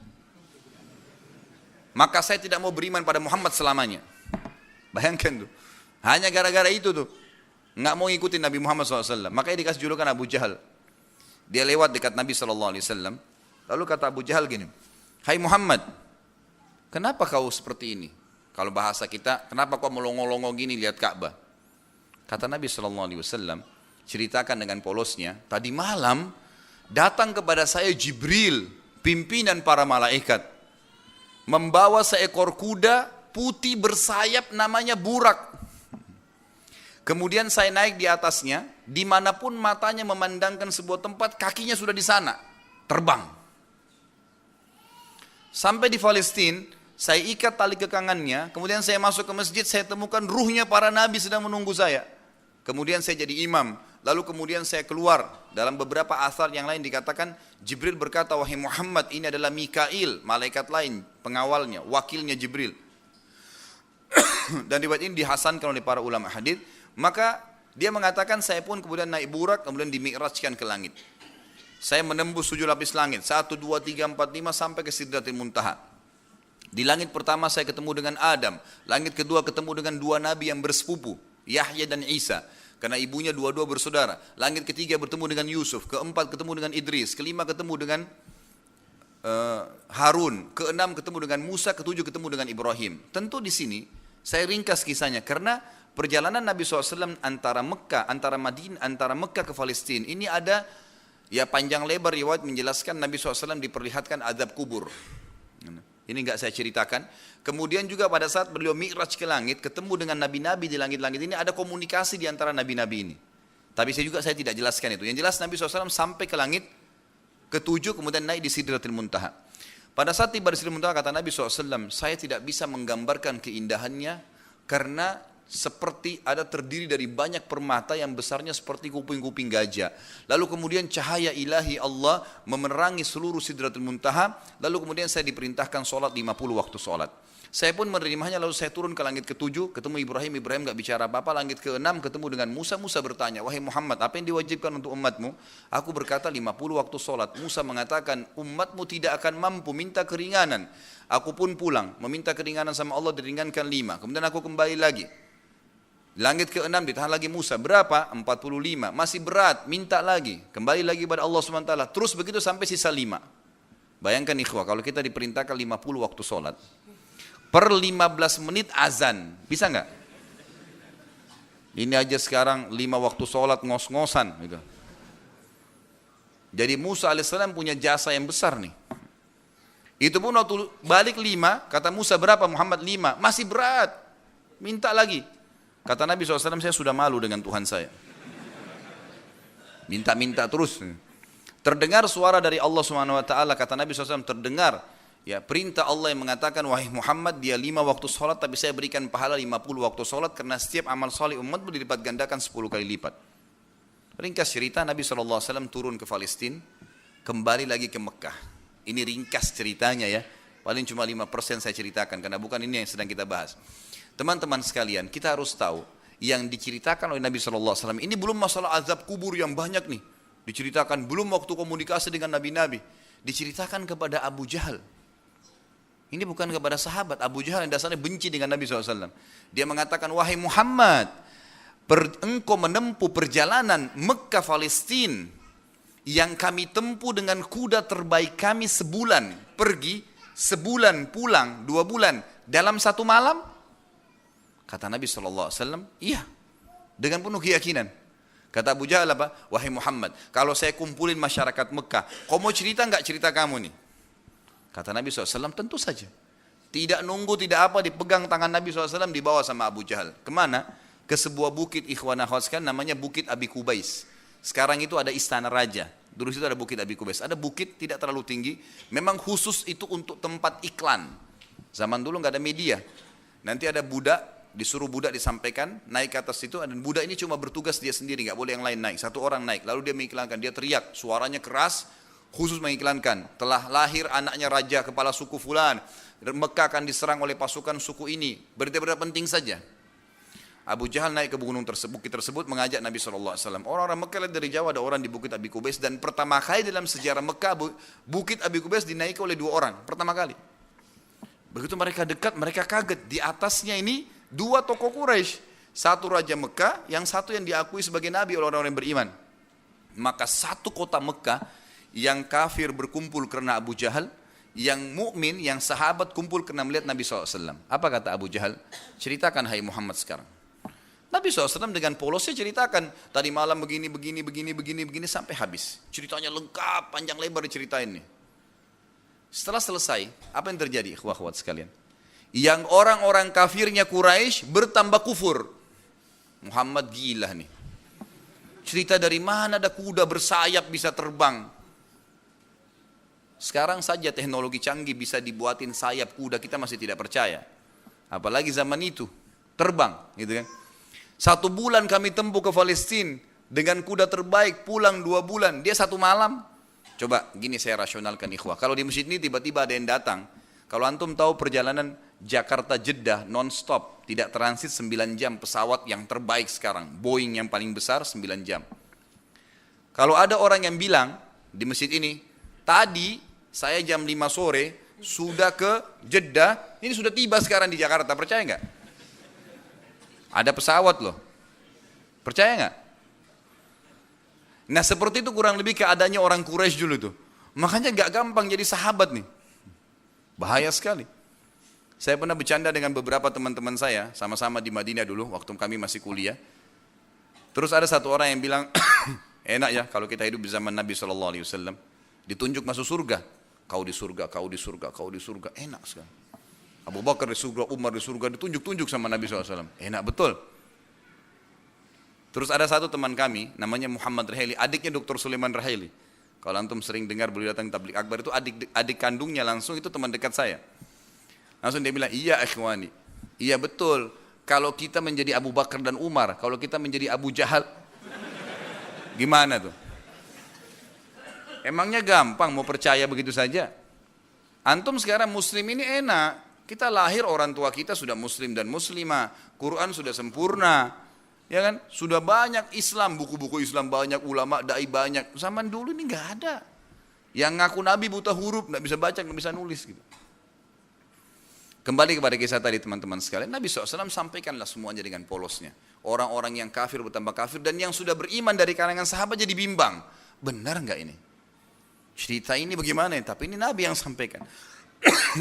Maka saya tidak mau beriman pada Muhammad selamanya. Bayangkan tuh. Hanya gara-gara itu tuh. Nggak mau ngikutin Nabi Muhammad SAW. Makanya dikasih julukan Abu Jahal. Dia lewat dekat Nabi SAW. Lalu kata Abu Jahal gini, hai Muhammad, kenapa kau seperti ini? Kalau bahasa kita, kenapa kau melongo-longo gini lihat Ka'bah? Kata Nabi SAW, ceritakan dengan polosnya, tadi malam datang kepada saya Jibril, pimpinan para malaikat, membawa seekor kuda putih bersayap namanya Burak. Kemudian saya naik di atasnya, dimanapun matanya memandangkan sebuah tempat, kakinya sudah di sana, terbang. Sampai di Palestina, saya ikat tali kekangannya, kemudian saya masuk ke masjid, saya temukan ruhnya para nabi sedang menunggu saya. Kemudian saya jadi imam, lalu kemudian saya keluar. Dalam beberapa asar yang lain dikatakan, Jibril berkata, wahai Muhammad, ini adalah Mikail, malaikat lain, pengawalnya, wakilnya Jibril. Dan riwayat ini dihasankan oleh para ulama hadis. Maka dia mengatakan, saya pun kemudian naik Burak, kemudian dimi'rajkan ke langit. Saya menembus 7 lapis langit, 1, 2, 3, 4, 5 sampai ke Sidratil Muntaha. Di langit pertama saya ketemu dengan Adam, langit kedua ketemu dengan 2 nabi yang bersepupu, Yahya dan Isa, karena ibunya dua-dua bersaudara. Langit ketiga bertemu dengan Yusuf, keempat ketemu dengan Idris, kelima ketemu dengan Harun, keenam ketemu dengan Musa, ketujuh ketemu dengan Ibrahim. Tentu di sini saya ringkas kisahnya karena perjalanan Nabi SAW antara Mekah ke Palestina ini ada ya panjang lebar riwayat menjelaskan Nabi SAW diperlihatkan azab kubur. Ini enggak saya ceritakan. Kemudian juga pada saat beliau mi'raj ke langit, ketemu dengan nabi-nabi di langit-langit ini, ada komunikasi di antara nabi-nabi ini. Tapi saya tidak jelaskan itu. Yang jelas Nabi SAW sampai ke langit ke-7, kemudian naik di Sidratil Muntaha. Pada saat tiba di Sidratil Muntaha, kata Nabi SAW, saya tidak bisa menggambarkan keindahannya karena seperti ada terdiri dari banyak permata yang besarnya seperti kuping-kuping gajah. Lalu kemudian cahaya ilahi Allah memenerangi seluruh Sidratul Muntaha. Lalu kemudian saya diperintahkan sholat 50 waktu sholat. Saya pun menerimanya, lalu saya turun ke langit ke-7, ketemu Ibrahim gak bicara apa-apa. Langit ke-6 ketemu dengan Musa bertanya, wahai Muhammad, apa yang diwajibkan untuk umatmu? Aku berkata 50 waktu sholat. Musa mengatakan, umatmu tidak akan mampu, minta keringanan. Aku pun pulang, meminta keringanan sama Allah, diringankan 5. Kemudian aku kembali lagi. Langit ke-6 ditahan lagi Musa, berapa? 45, masih berat, minta lagi, kembali lagi kepada Allah SWT, terus begitu sampai sisa 5. Bayangkan ikhwah, kalau kita diperintahkan 50 waktu sholat, per 15 menit azan, bisa nggak? Ini aja sekarang 5 waktu sholat ngos-ngosan gitu. Jadi Musa alaihissalam punya jasa yang besar nih. Itu pun waktu balik 5, kata Musa berapa? Muhammad 5, masih berat, minta lagi. Kata Nabi SAW, saya sudah malu dengan Tuhan saya. minta-minta terus. Terdengar suara dari Allah Subhanahu wa taala, kata Nabi SAW, terdengar ya perintah Allah yang mengatakan, wahai Muhammad, dia 5 waktu sholat tapi saya berikan pahala 50 waktu sholat, karena setiap amal saleh umatmu dilipat gandakan 10 kali lipat. Ringkas cerita, Nabi SAW turun ke Palestina, kembali lagi ke Mekah. Ini ringkas ceritanya ya, paling cuma 5% saya ceritakan karena bukan ini yang sedang kita bahas. Teman-teman sekalian, kita harus tahu yang diceritakan oleh Nabi SAW ini belum masalah azab kubur yang banyak nih diceritakan, belum waktu komunikasi dengan nabi-nabi, diceritakan kepada Abu Jahal. Ini bukan kepada sahabat. Abu Jahal yang dasarnya benci dengan Nabi SAW. Dia mengatakan, wahai Muhammad, engkau menempuh perjalanan Mekah Palestina yang kami tempuh dengan kuda terbaik kami sebulan pergi, sebulan pulang, 2 bulan dalam 1 malam? Kata Nabi SAW, iya, dengan penuh keyakinan. Kata Abu Jahal apa? Wahai Muhammad, kalau saya kumpulin masyarakat Mekah, kau mau cerita enggak cerita kamu nih? Kata Nabi SAW, tentu saja. Tidak nunggu, tidak apa, dipegang tangan Nabi SAW, dibawa sama Abu Jahal. Kemana? Ke sebuah bukit, ikhwan akhwat sekalian, namanya Bukit Abi Kubais. Sekarang itu ada istana raja. Dulu itu ada Bukit Abi Kubais. Ada bukit tidak terlalu tinggi, memang khusus itu untuk tempat iklan. Zaman dulu nggak ada media. Nanti ada budak, disuruh budak disampaikan, naik ke atas itu, dan budak ini cuma bertugas dia sendiri, nggak boleh yang lain naik. 1 orang naik, lalu dia mengiklankan, dia teriak, suaranya keras, khusus mengiklankan, telah lahir anaknya raja kepala suku fulan, Mekah akan diserang oleh pasukan suku ini, berita-berita penting saja. Abu Jahal naik ke gunung tersebut, bukit tersebut, mengajak Nabi SAW. Orang-orang Mekah dari Jawa, ada orang di Bukit Abi Kubais, dan pertama kali dalam sejarah Mekah, Bukit Abi Kubais dinaiki oleh 2 orang, pertama kali. Begitu mereka dekat, mereka kaget, di atasnya ini 2 tokoh Quraisy, 1 raja Mekah, yang 1 yang diakui sebagai nabi oleh orang-orang yang beriman. Maka 1 kota Mekah yang kafir berkumpul karena Abu Jahal, yang mukmin, yang sahabat kumpul karena melihat Nabi SAW. Apa kata Abu Jahal? Ceritakan hai Muhammad sekarang. Nabi SAW dengan polosnya ceritakan, tadi malam begini, sampai habis. Ceritanya lengkap, panjang lebar diceritain nih. Setelah selesai, apa yang terjadi ikhwah-ikhwat sekalian? Yang orang-orang kafirnya Quraisy bertambah kufur. Muhammad gila nih. Cerita dari mana ada kuda bersayap bisa terbang. Sekarang saja teknologi canggih bisa dibuatin sayap kuda, kita masih tidak percaya. Apalagi zaman itu, terbang gitu kan. 1 bulan kami tempuh ke Palestina dengan kuda terbaik, pulang 2 bulan, dia 1 malam. Coba gini saya rasionalkan ikhwah, kalau di masjid ini tiba-tiba ada yang datang, kalau antum tahu perjalanan Jakarta Jeddah non-stop, tidak transit 9 jam pesawat yang terbaik sekarang, Boeing yang paling besar 9 jam. Kalau ada orang yang bilang di masjid ini, tadi saya jam 5 sore sudah ke Jeddah, ini sudah tiba sekarang di Jakarta, percaya nggak? Ada pesawat loh, percaya nggak? Nah seperti itu kurang lebih keadaannya orang Quraisy dulu tuh. Makanya nggak gampang jadi sahabat nih, bahaya sekali. Saya pernah bercanda dengan beberapa teman-teman saya, sama-sama di Madinah dulu, waktu kami masih kuliah. Terus ada 1 orang yang bilang, enak ya kalau kita hidup di zaman Nabi SAW, ditunjuk masuk surga. Kau di surga, kau di surga, kau di surga, enak sekali. Abu Bakar di surga, Umar di surga, ditunjuk-tunjuk sama Nabi SAW, enak betul. Terus ada 1 teman kami, namanya Muhammad Raheli, adiknya Dr. Sulaiman Raheli. Kalau antum sering dengar beliau datang tablik akbar, itu adik kandungnya langsung, itu teman dekat saya. Langsung dia bilang, iya ikhwani, iya betul, kalau kita menjadi Abu Bakar dan Umar, kalau kita menjadi Abu Jahal, gimana tuh? Emangnya gampang mau percaya begitu saja? Antum sekarang muslim ini enak, kita lahir orang tua kita sudah muslim dan muslimah, Quran sudah sempurna, ya kan? Sudah banyak Islam, buku-buku Islam banyak, ulama, dai banyak. Zaman dulu ini nggak ada. Yang ngaku nabi buta huruf, nggak bisa baca, nggak bisa nulis gitu. Kembali kepada kisah tadi teman-teman sekalian, Nabi SAW sampaikanlah semuanya dengan polosnya. Orang-orang yang kafir bertambah kafir, dan yang sudah beriman dari kalangan sahabat jadi bimbang. Benar nggak ini? Cerita ini bagaimana? Tapi ini Nabi yang sampaikan.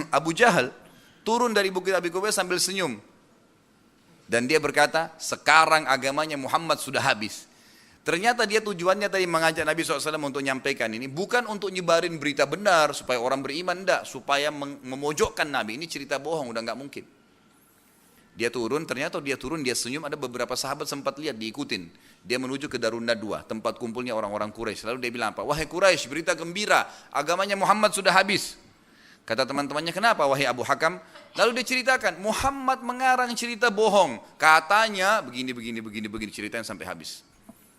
Abu Jahal turun dari Bukit Abi Kubais sambil senyum. Dan dia berkata, sekarang agamanya Muhammad sudah habis. Ternyata dia tujuannya tadi mengajak Nabi SAW untuk menyampaikan ini, bukan untuk nyebarin berita benar supaya orang beriman, enggak, supaya memojokkan Nabi. Ini cerita bohong, udah nggak mungkin. Dia turun, ternyata dia turun, dia senyum, ada beberapa sahabat sempat lihat, diikutin. Dia menuju ke Darun Nadwa, tempat kumpulnya orang-orang Quraisy. Lalu dia bilang apa? Wahai Quraisy, berita gembira, agamanya Muhammad sudah habis. Kata teman-temannya, kenapa wahai Abu Hakam? Lalu dia ceritakan, Muhammad mengarang cerita bohong. Katanya begini, ceritanya sampai habis.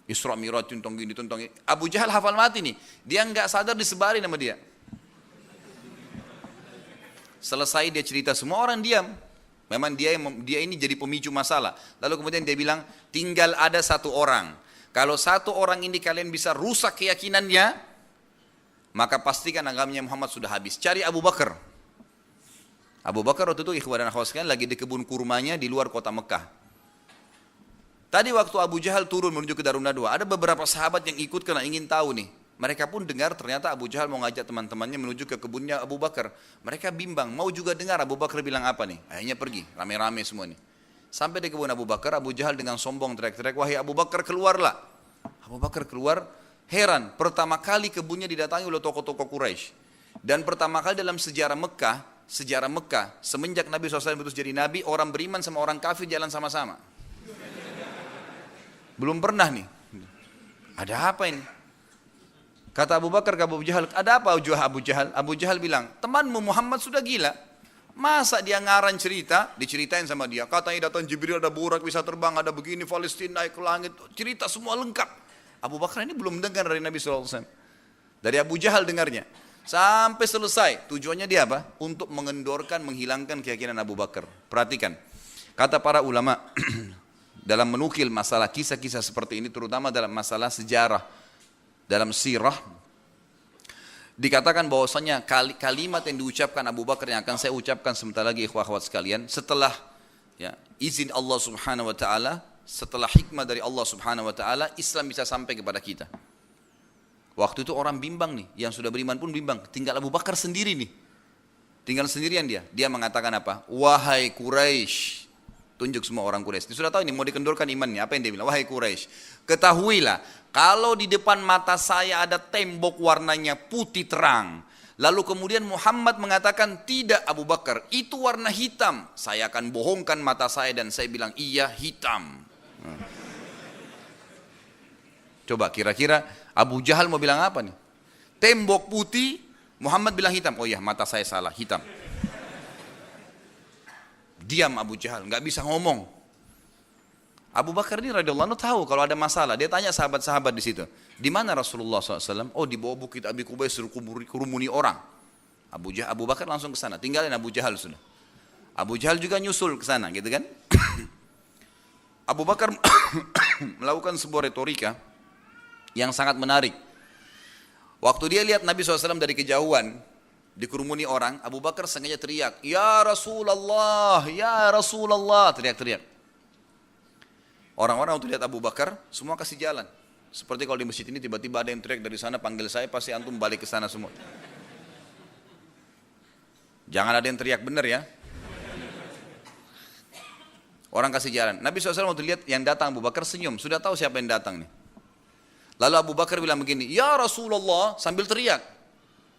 Isra Mi'raj, tuntong gini. Abu Jahal hafal mati nih. Dia nggak sadar disebarin sama dia. Selesai dia cerita, semua orang diam. Memang dia ini jadi pemicu masalah. Lalu kemudian dia bilang, tinggal ada satu orang. Kalau satu orang ini kalian bisa rusak keyakinannya, maka pastikan agamanya Muhammad sudah habis. Cari Abu Bakar. Abu Bakar waktu itu ikhwan dan akhwat sekalian lagi di kebun kurmanya di luar kota Mekah. Tadi waktu Abu Jahal turun menuju ke Darun Nadwa, ada beberapa sahabat yang ikut karena ingin tahu nih. Mereka pun dengar ternyata Abu Jahal mau ngajak teman-temannya menuju ke kebunnya Abu Bakar. Mereka bimbang, mau juga dengar Abu Bakar bilang apa nih. Akhirnya pergi, rame-rame semua nih. Sampai di kebun Abu Bakar, Abu Jahal dengan sombong teriak-teriak, wahai Abu Bakar keluarlah. Abu Bakar keluar, heran, pertama kali kebunnya didatangi oleh tokoh-tokoh Quraisy. Dan pertama kali dalam sejarah Mekah, semenjak Nabi SAW berutus jadi Nabi, orang beriman sama orang kafir jalan sama-sama. Belum pernah nih. Ada apa ini? Kata Abu Bakar ke Abu Jahal, ada apa Abu Jahal? Abu Jahal bilang, temanmu Muhammad sudah gila. Masa dia ngarang cerita, diceritain sama dia. Katanya datang Jibril, ada burak bisa terbang, ada begini, Palestina naik ke langit. Cerita semua lengkap. Abu Bakar ini belum dengar dari Nabi SAW. Dari Abu Jahal dengarnya. Sampai selesai. Tujuannya dia apa? Untuk mengendorkan, menghilangkan keyakinan Abu Bakar. Perhatikan. Kata para ulama, dalam menukil masalah kisah-kisah seperti ini, terutama dalam masalah sejarah, dalam sirah, dikatakan bahwasanya kalimat yang diucapkan Abu Bakar yang akan saya ucapkan sebentar lagi ikhwah-akhwat sekalian, setelah ya, izin Allah Subhanahu wa taala, setelah hikmah dari Allah Subhanahu wa taala, Islam bisa sampai kepada kita. Waktu itu orang bimbang nih, yang sudah beriman pun bimbang, tinggal Abu Bakar sendiri nih. Tinggal sendirian dia. Dia mengatakan apa? Wahai Quraisy. Tunjuk semua orang Quraisy. Dia sudah tahu ini mau dikendorkan imannya. Apa yang dia bilang? Wahai Quraisy, ketahuilah kalau di depan mata saya ada tembok warnanya putih terang, lalu kemudian Muhammad mengatakan tidak Abu Bakar, itu warna hitam, saya akan bohongkan mata saya dan saya bilang iya hitam. Coba kira-kira Abu Jahal mau bilang apa nih? Tembok putih, Muhammad bilang hitam. Oh iya, mata saya salah, hitam. Diam Abu Jahal, nggak bisa ngomong. Abu Bakar ini radhiyallahu anhu tahu kalau ada masalah. Dia tanya sahabat-sahabat di situ. Di mana Rasulullah SAW? Oh, di bawah bukit Abi Qubais, suruh kerumuni orang. Abu Bakar langsung ke sana. Tinggalin Abu Jahal sudah. Abu Jahal juga nyusul ke sana, gitu kan? Abu Bakar melakukan sebuah retorika yang sangat menarik. Waktu dia lihat Nabi SAW dari kejauhan, dikerumuni orang, Abu Bakar sengaja teriak, Ya Rasulullah, Ya Rasulullah, teriak-teriak. Orang-orang waktu lihat Abu Bakar, semua kasih jalan. Seperti kalau di masjid ini tiba-tiba ada yang teriak dari sana, panggil saya, pasti antum balik ke sana semua. Jangan ada yang teriak, benar ya. Orang kasih jalan. Nabi SAW waktu lihat yang datang Abu Bakar senyum, sudah tahu siapa yang datang nih. Lalu Abu Bakar bilang begini, Ya Rasulullah, sambil teriak,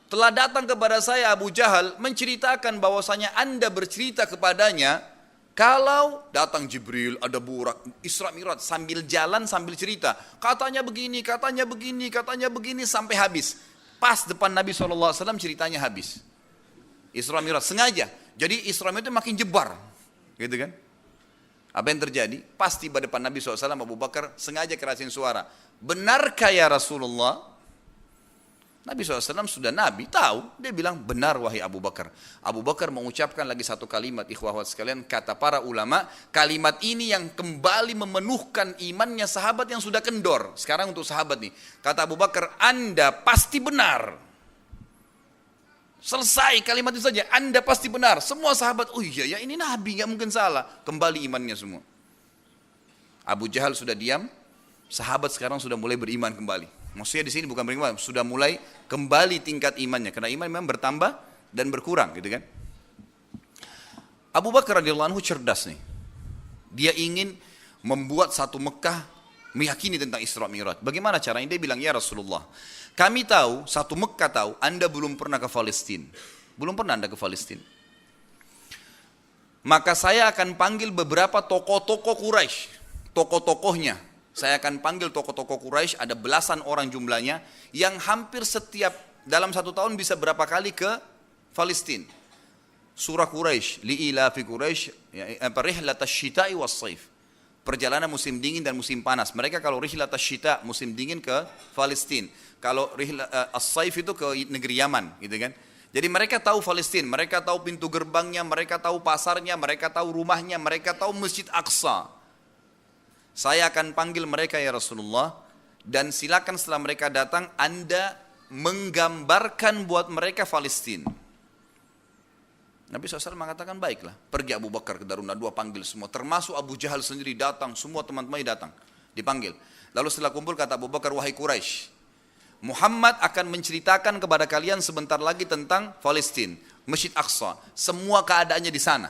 telah datang kepada saya Abu Jahal menceritakan bahwasanya Anda bercerita kepadanya kalau datang Jibril, ada burak, Isra Mi'raj, sambil jalan sambil cerita. Katanya begini, katanya begini, katanya begini sampai habis. Pas depan Nabi SAW ceritanya habis. Isra Mi'raj, sengaja. Jadi Isra Mi'raj itu makin jebar. Gitu kan? Apa yang terjadi? Pas tiba depan Nabi SAW, Abu Bakar sengaja kerasin suara. Benarkah ya Rasulullah? Nabi SAW sudah Nabi, tahu. Dia bilang, benar wahai Abu Bakar. Abu Bakar mengucapkan lagi satu kalimat, ikhwah sekalian, kata para ulama, kalimat ini yang kembali memenuhkan imannya sahabat yang sudah kendor. Sekarang untuk sahabat nih, kata Abu Bakar, Anda pasti benar. Selesai kalimat itu saja, Anda pasti benar. Semua sahabat, oh iya ya ini Nabi, gak mungkin salah. Kembali imannya semua. Abu Jahal sudah diam, sahabat sekarang sudah mulai beriman kembali. Maksudnya di sini bukan beriman, sudah mulai kembali tingkat imannya. Karena iman memang bertambah dan berkurang, gitu kan? Abu Bakar radhiyallahu anhu cerdas nih. Dia ingin membuat satu Mekah meyakini tentang Isra Mi'raj. Bagaimana caranya? Dia bilang, ya Rasulullah, kami tahu, satu Mekah tahu, Anda belum pernah ke Palestina. Belum pernah Anda ke Palestina. maka saya akan panggil beberapa tokoh-tokoh Quraisy, tokoh-tokohnya. Saya akan panggil tokoh-tokoh Quraisy, ada belasan orang jumlahnya, yang hampir setiap dalam 1 tahun bisa berapa kali ke Palestina. Surah Quraisy, li'ilafi Quraisy, rihlatash syita'i was-saif. Perjalanan musim dingin dan musim panas. Mereka kalau rihlatash syita, musim dingin ke Palestina. Kalau as-saif itu ke negeri Yaman, gitu kan. Jadi mereka tahu Palestina, mereka tahu pintu gerbangnya, mereka tahu pasarnya, mereka tahu rumahnya, mereka tahu Masjid Aqsa. Saya akan panggil mereka ya Rasulullah, dan silakan setelah mereka datang, Anda menggambarkan buat mereka Palestina. Nabi SAW mengatakan, baiklah. Pergi Abu Bakar ke Darun Nadwa, panggil semua. Termasuk Abu Jahal sendiri datang, semua teman-temannya datang. Dipanggil. Lalu setelah kumpul kata Abu Bakar, wahai Quraisy, Muhammad akan menceritakan kepada kalian sebentar lagi tentang Palestina, Masjid Aqsa, semua keadaannya di sana.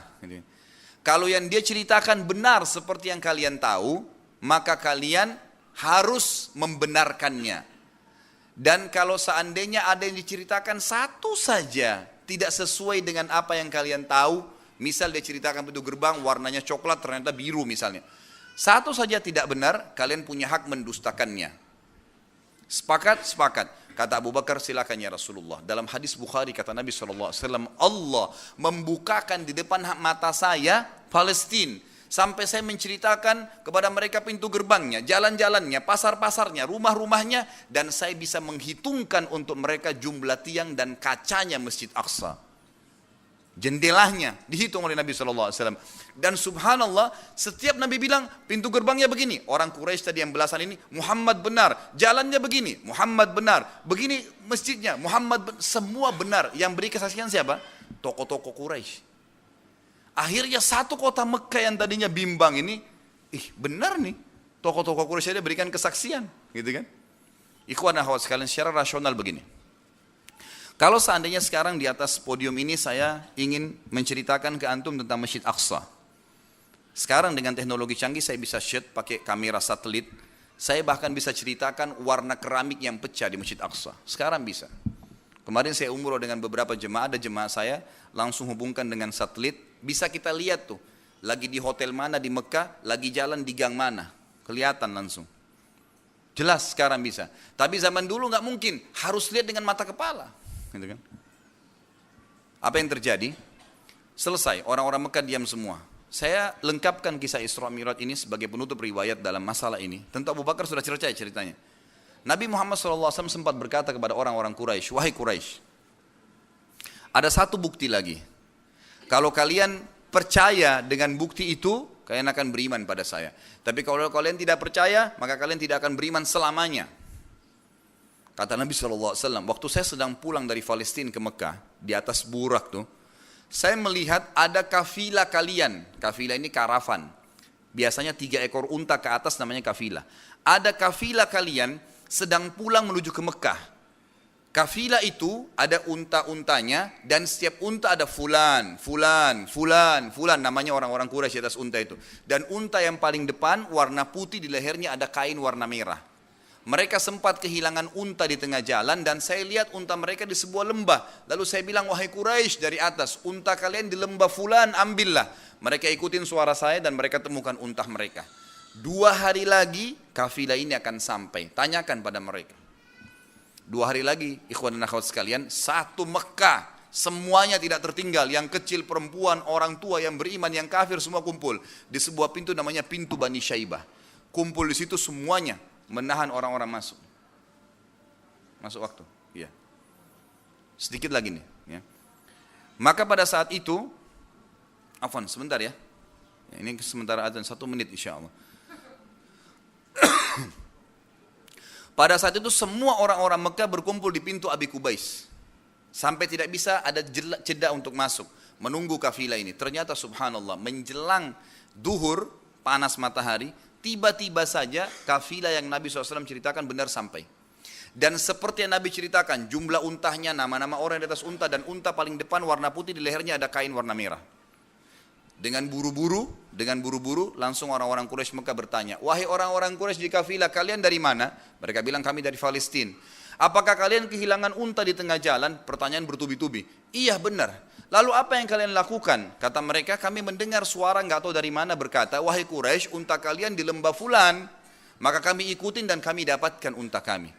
Kalau yang dia ceritakan benar seperti yang kalian tahu, maka kalian harus membenarkannya. Dan kalau seandainya ada yang diceritakan satu saja tidak sesuai dengan apa yang kalian tahu, misal dia ceritakan pintu gerbang warnanya coklat ternyata biru misalnya, satu saja tidak benar, kalian punya hak mendustakannya. Sepakat? Sepakat. Kata Abu Bakar, silakan ya Rasulullah. Dalam hadis Bukhari kata Nabi SAW, Allah membukakan di depan mata saya Palestina, sampai saya menceritakan kepada mereka pintu gerbangnya, jalan-jalannya, pasar-pasarnya, rumah-rumahnya, dan saya bisa menghitungkan untuk mereka jumlah tiang dan kacanya Masjid Aqsa. Jendelanya dihitung oleh Nabi SAW. Dan subhanallah, setiap Nabi bilang pintu gerbangnya begini, orang Quraisy tadi yang belasan ini, Muhammad benar, jalannya begini, Muhammad benar, begini masjidnya, semua benar. Yang beri kesaksian siapa? Tokoh-tokoh Quraisy. Akhirnya satu kota Mekah yang tadinya bimbang ini, benar nih, tokoh-tokoh Quraisy dia berikan kesaksian, gitu kan? Ikhwan akhwat sekalian, secara rasional begini. Kalau seandainya sekarang di atas podium ini saya ingin menceritakan ke antum tentang Masjid Aqsa. Sekarang dengan teknologi canggih saya bisa shoot pakai kamera satelit. Saya bahkan bisa ceritakan warna keramik yang pecah di Masjid Aqsa. Sekarang bisa. Kemarin saya umroh dengan beberapa jemaah, ada jemaah saya langsung hubungkan dengan satelit. Bisa kita lihat tuh, lagi di hotel mana di Mekah, lagi jalan di gang mana. Kelihatan langsung. Jelas sekarang bisa. Tapi zaman dulu nggak mungkin, harus lihat dengan mata kepala. Gitu kan? Apa yang terjadi? Selesai, orang-orang Mekah diam semua. Saya lengkapkan kisah Isra Mi'raj ini sebagai penutup riwayat dalam masalah ini. Tentu Abu Bakar sudah cerita ceritanya. Nabi Muhammad SAW sempat berkata kepada orang-orang Quraisy, wahai Quraisy, ada satu bukti lagi. Kalau kalian percaya dengan bukti itu, kalian akan beriman pada saya. Tapi kalau kalian tidak percaya, maka kalian tidak akan beriman selamanya. Kata Nabi SAW, waktu saya sedang pulang dari Palestina ke Mekah, di atas burak tuh, saya melihat ada kafilah kalian. Kafilah ini karavan. Biasanya 3 ekor unta ke atas namanya kafilah. Ada kafilah kalian sedang pulang menuju ke Mekah. Kafilah itu ada unta-untanya, dan setiap unta ada fulan, namanya orang-orang Quraisy atas unta itu. Dan unta yang paling depan warna putih, di lehernya ada kain warna merah. Mereka sempat kehilangan unta di tengah jalan, dan saya lihat unta mereka di sebuah lembah. Lalu saya bilang, wahai Quraisy, dari atas, unta kalian di lembah fulan, ambillah. Mereka ikutin suara saya dan mereka temukan unta mereka. 2 hari lagi kafilah ini akan sampai. Tanyakan pada mereka. 2 hari lagi, ikhwan dan akhwat sekalian, satu Mekah, semuanya tidak tertinggal. Yang kecil, perempuan, orang tua, yang beriman, yang kafir, semua kumpul di sebuah pintu namanya pintu Bani Syaibah. Kumpul di situ semuanya, menahan orang-orang masuk. Masuk waktu, iya. Sedikit lagi nih, ya. Maka pada saat itu, afwan, sebentar ya. Ini sementara azan 1 menit insya Allah. Pada saat itu semua orang-orang Mekah berkumpul di pintu Abi Kubais. Sampai tidak bisa ada jeda untuk masuk, menunggu kafilah ini. Ternyata subhanallah, menjelang duhur, panas matahari, tiba-tiba saja kafilah yang Nabi SAW ceritakan benar sampai. Dan seperti yang Nabi ceritakan, jumlah untahnya, nama-nama orang di atas unta, dan unta paling depan warna putih, di lehernya ada kain warna merah. Dengan buru-buru, langsung orang-orang Quraisy Mekah bertanya, wahai orang-orang Quraisy di kafilah, kalian dari mana? Mereka bilang, kami dari Palestina. Apakah kalian kehilangan unta di tengah jalan? Pertanyaan bertubi-tubi. Iya benar. Lalu apa yang kalian lakukan? Kata mereka, kami mendengar suara nggak tahu dari mana berkata, wahai Quraisy, unta kalian di lembah fulan. Maka kami ikutin dan kami dapatkan unta kami.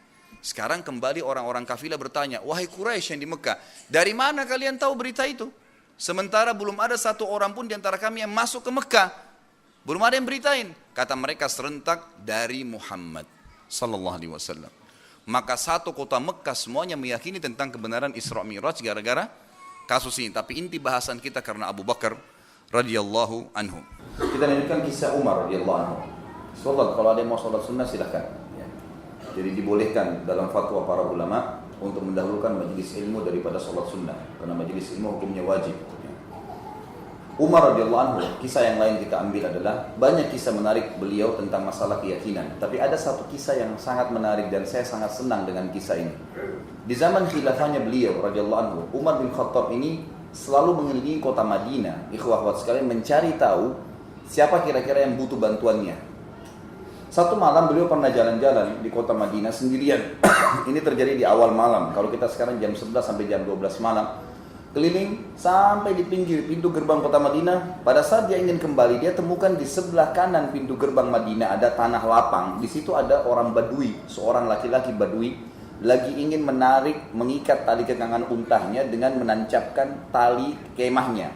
Sekarang kembali orang-orang kafilah bertanya, wahai Quraisy yang di Mekah, dari mana kalian tahu berita itu? Sementara belum ada satu orang pun di antara kami yang masuk ke Mekah. Belum ada yang beritain. Kata mereka serentak, dari Muhammad sallallahu alaihi wasallam. Maka satu kota Mekah semuanya meyakini tentang kebenaran Isra Mi'raj gara-gara kasus ini. Tapi inti bahasan kita karena Abu Bakar radhiyallahu anhu. Kita lanjutkan kisah Umar radhiyallahu anhu. Salat, kalau ada yang mau salat sunnah silahkan. Ya. Jadi dibolehkan dalam fatwa para ulama untuk mendahulukan majelis ilmu daripada salat sunnah. Karena majelis ilmu hukumnya wajib. Umar radhiyallahu anhu, kisah yang lain kita ambil adalah banyak kisah menarik beliau tentang masalah keyakinan. Tapi ada satu kisah yang sangat menarik dan saya sangat senang dengan kisah ini. Di zaman khilafahnya beliau radhiyallahu anhu, Umar bin Khattab ini selalu mengelilingi kota Madinah, ikhwah akhwat sekalian, mencari tahu siapa kira-kira yang butuh bantuannya. Satu malam beliau pernah jalan-jalan di kota Madinah sendirian. Ini terjadi di awal malam. Kalau kita sekarang jam 11 sampai jam 12 malam, keliling sampai di pinggir pintu gerbang kota Madinah. Pada saat dia ingin kembali, dia temukan di sebelah kanan pintu gerbang Madinah ada tanah lapang. Di situ ada orang Badui, seorang laki-laki Badui lagi ingin mengikat tali kekangan untahnya dengan menancapkan tali kemahnya.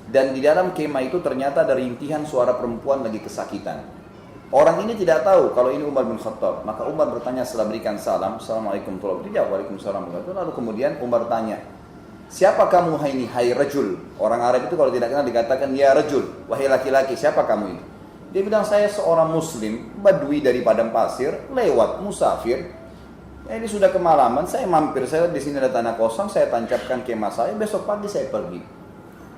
Dan di dalam kemah itu ternyata ada rintihan suara perempuan lagi kesakitan. Orang ini tidak tahu kalau ini Umar bin Khattab. Maka Umar bertanya setelah berikan salam, Assalamualaikum warahmatullahi wabarakatuh. Waalaikumsalam warahmatullahi wabarakatuh. Lalu kemudian Umar tanya, siapa kamu hai rajul? Orang Arab itu kalau tidak kenal dikatakan ya rajul, wahai laki-laki, siapa kamu itu? Dia bilang, saya seorang muslim, badui dari padang pasir, lewat musafir. Ini sudah kemalaman, saya mampir, saya di sini ada tanah kosong, saya tancapkan kemah saya, besok pagi saya pergi.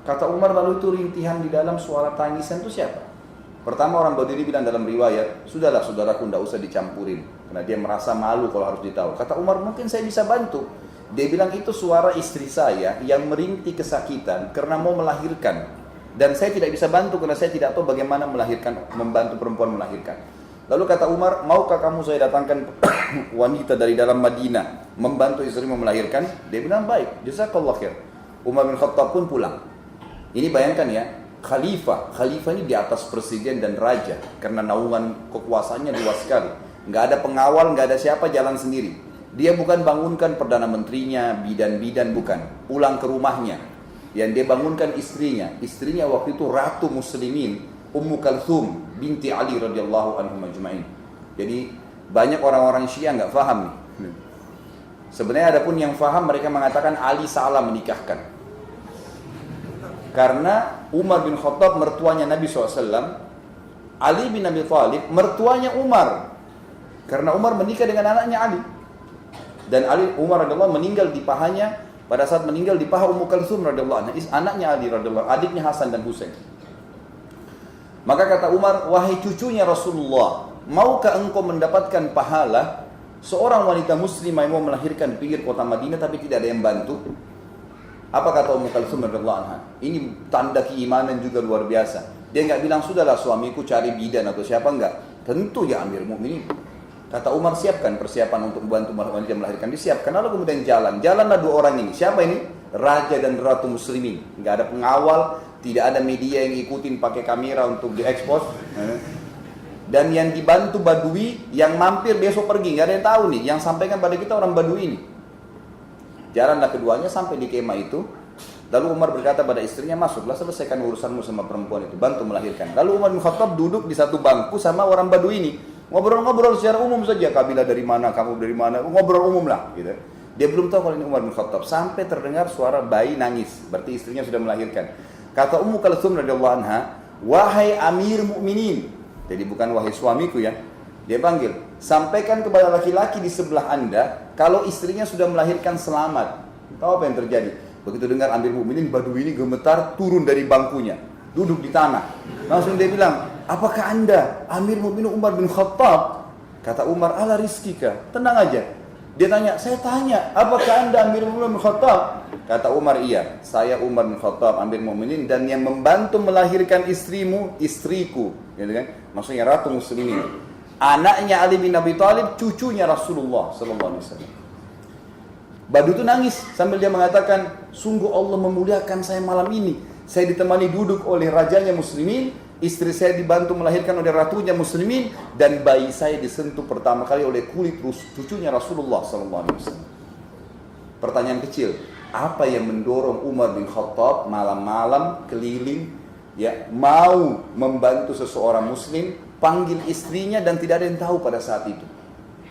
Kata Umar, lalu itu rintihan di dalam suara tangisan itu siapa? Pertama orang Badui ini bilang dalam riwayat, sudahlah saudaraku, tidak usah dicampurin, karena dia merasa malu kalau harus ditahu. Kata Umar, mungkin saya bisa bantu. Dia bilang itu suara istri saya yang merintih kesakitan karena mau melahirkan. Dan saya tidak bisa bantu karena saya tidak tahu bagaimana membantu perempuan melahirkan. Lalu kata Umar, maukah kamu saya datangkan wanita dari dalam Madinah membantu istrimu melahirkan? Dia bilang baik, jazakallah khair. Umar bin Khattab pun pulang. Ini bayangkan ya, khalifah ini di atas presiden dan raja karena naungan kekuasaannya luas sekali. Nggak ada pengawal, nggak ada siapa, jalan sendiri. Dia bukan bangunkan perdana menterinya, bidan-bidan, bukan. Pulang ke rumahnya. Yang dia bangunkan istrinya. Istrinya waktu itu Ratu Muslimin, Ummu Kalthum binti Ali radhiyallahu anhum ajma'in. Jadi banyak orang-orang Syiah nggak faham nih. Sebenarnya ada pun yang faham, mereka mengatakan Ali salah menikahkan. Karena Umar bin Khattab mertuanya Nabi SAW, Ali bin Abi Thalib mertuanya Umar. Karena Umar menikah dengan anaknya Ali. Dan Umar radhiyallahu meninggal di pahanya, pada saat meninggal di paha Ummu Kalthum radhiyallahu anha, anaknya Ali radhiyallahu, adiknya Hasan dan Husain. Maka kata Umar, wahai cucunya Rasulullah, maukah engkau mendapatkan pahala seorang wanita muslimah yang mau melahirkan di pinggir kota Madinah tapi tidak ada yang bantu? Apa kata Ummu Kalthum radhiyallahu anha? Ini tanda keimanan juga luar biasa. Dia enggak bilang, sudahlah suamiku cari bidan atau siapa, enggak. Tentu ya Amir Mukminin. Kata Umar, siapkan persiapan untuk membantu wanita melahirkan. Disiapkan, lalu kemudian jalanlah dua orang ini. Siapa ini? Raja dan Ratu Muslimin. Enggak ada pengawal, tidak ada media yang ikutin pakai kamera untuk diekspos. Dan yang dibantu Badui, yang mampir besok pergi, enggak ada yang tahu nih. Yang sampaikan pada kita orang Badui ini. Jalanlah keduanya sampai di kemah itu. Lalu Umar berkata pada istrinya, masuklah, selesaikan urusanmu sama perempuan itu, bantu melahirkan. Lalu Umar bin Khattab duduk di satu bangku sama orang Badui ini. Ngobrol-ngobrol secara umum saja, kabilah dari mana, kamu dari mana, ngobrol umum lah gitu. Dia belum tahu kalau ini Umar bin Khattab, sampai terdengar suara bayi nangis, berarti istrinya sudah melahirkan. Kata Ummu Kalthum radhiyallahu anha, wahai Amir Mukminin, jadi bukan wahai suamiku ya. Dia panggil, sampaikan kepada laki-laki di sebelah Anda kalau istrinya sudah melahirkan selamat. Tahu apa yang terjadi? Begitu dengar Amir Mukminin, Badui ini gemetar, turun dari bangkunya, duduk di tanah. Langsung dia bilang, apakah Anda Amir Mukminin Umar bin Khattab? Kata Umar, ala rizkika, tenang aja. Dia tanya, saya tanya, apakah Anda Amir Mukminin bin Khattab? Kata Umar, iya, saya Umar bin Khattab, Amir Mukminin, dan yang membantu melahirkan istrimu, istriku, gitu kan? Maksudnya Ratu Muslimin. Anaknya Ali bin Abi Thalib, cucunya Rasulullah sallallahu alaihi wasallam. Badut itu nangis sambil dia mengatakan, sungguh Allah memuliakan saya malam ini. Saya ditemani duduk oleh rajanya muslimin, istri saya dibantu melahirkan oleh ratunya muslimin, dan bayi saya disentuh pertama kali oleh kulit cucunya Rasulullah SAW. Pertanyaan kecil, apa yang mendorong Umar bin Khattab malam-malam keliling, ya, mau membantu seseorang muslim, panggil istrinya dan tidak ada yang tahu pada saat itu?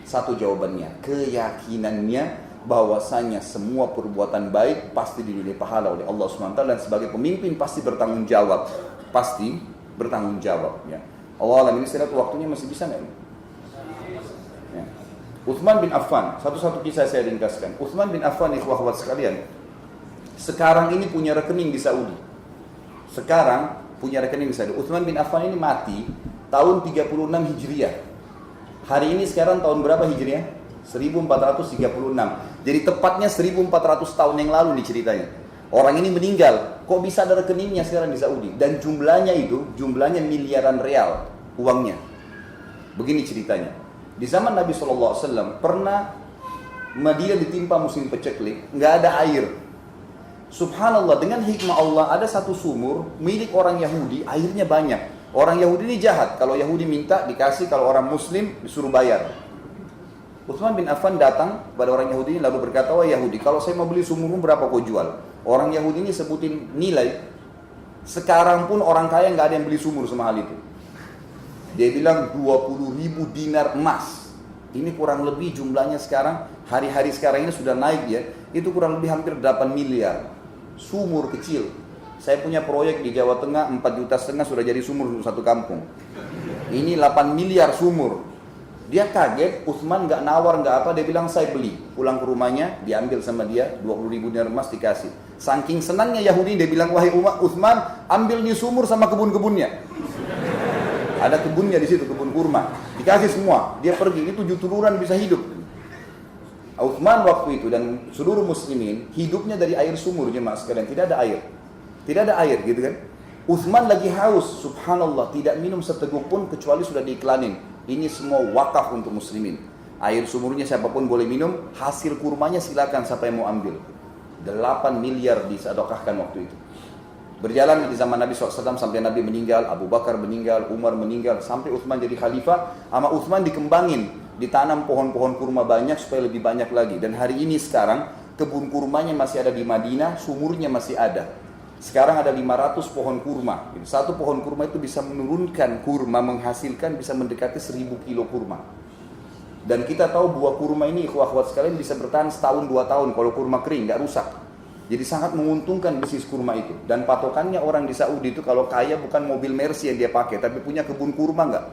Satu jawabannya, keyakinannya bahwasanya semua perbuatan baik pasti dinilai pahala oleh Allah SWT, dan sebagai pemimpin pasti bertanggung jawab, ya. Allah alam, ini saya lihat waktunya masih bisa nggak? Ya. Uthman bin Affan, satu-satu kisah saya ringkaskan. Uthman bin Affan, ikhwah-ikhwat sekalian, sekarang ini punya rekening di Saudi. Uthman bin Affan ini mati tahun 36 Hijriah. Hari ini sekarang tahun berapa Hijriah? 1436. Jadi tepatnya 1400 tahun yang lalu nih ceritanya. Orang ini meninggal, kok bisa ada rekeningnya sekarang di Saudi? Dan jumlahnya miliaran real uangnya. Begini ceritanya. Di zaman Nabi SAW pernah Madinah ditimpa musim peceklik, nggak ada air. Subhanallah, dengan hikmah Allah ada satu sumur milik orang Yahudi, airnya banyak. Orang Yahudi ini jahat, kalau Yahudi minta dikasih, kalau orang Muslim disuruh bayar. Uthman bin Affan datang pada orang Yahudi ini lalu berkata, wah Yahudi, kalau saya mau beli sumurmu berapa kau jual? Orang Yahudi ini sebutin nilai. Sekarang pun orang kaya nggak ada yang beli sumur semahal itu. Dia bilang 20.000 dinar emas. Ini kurang lebih jumlahnya sekarang, hari-hari sekarang ini sudah naik ya. Itu kurang lebih hampir 8 miliar. Sumur kecil. Saya punya proyek di Jawa Tengah, 4,5 juta sudah jadi sumur satu kampung. Ini 8 miliar sumur. Dia kaget, Uthman nggak nawar nggak apa, dia bilang saya beli. Pulang ke rumahnya, diambil sama dia, 20.000 dinar emas dikasih. Saking senangnya Yahudi, dia bilang, wahai Uthman, ambil nih sumur sama kebun-kebunnya. Ada kebunnya di situ, kebun kurma. Dikasih semua, dia pergi, ini 7 turunan bisa hidup. Uthman waktu itu dan seluruh muslimin, hidupnya dari air sumur, jemaah sekalian, tidak ada air. Tidak ada air gitu kan. Uthman lagi haus, subhanallah, tidak minum seteguk pun kecuali sudah diiklanin. Ini semua wakaf untuk muslimin. Air sumurnya siapapun boleh minum, hasil kurmanya silakan siapa yang mau ambil. 8 miliar disedekahkan waktu itu. Berjalan di zaman Nabi SAW sampai Nabi meninggal, Abu Bakar meninggal, Umar meninggal, sampai Uthman jadi khalifah. Sama Uthman dikembangin, ditanam pohon-pohon kurma banyak supaya lebih banyak lagi. Dan hari ini sekarang kebun kurmanya masih ada di Madinah, sumurnya masih ada. Sekarang ada 500 pohon kurma. Satu pohon kurma itu bisa menurunkan kurma, menghasilkan bisa mendekati 1000 kilo kurma. Dan kita tahu buah kurma ini, ikhwah-ikhwat sekalian, bisa bertahan setahun 2 tahun kalau kurma kering, nggak rusak. Jadi sangat menguntungkan bisnis kurma itu. Dan patokannya orang di Saudi itu kalau kaya bukan mobil Mercy yang dia pakai, tapi punya kebun kurma nggak.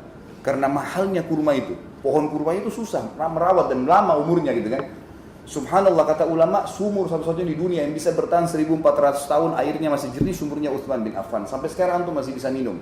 Karena mahalnya kurma itu. Pohon kurma itu susah, merawat dan lama umurnya gitu kan. Subhanallah, kata ulama, sumur satu-satunya di dunia yang bisa bertahan 1400 tahun, airnya masih jernih, sumurnya Uthman bin Affan. Sampai sekarang antum masih bisa minum.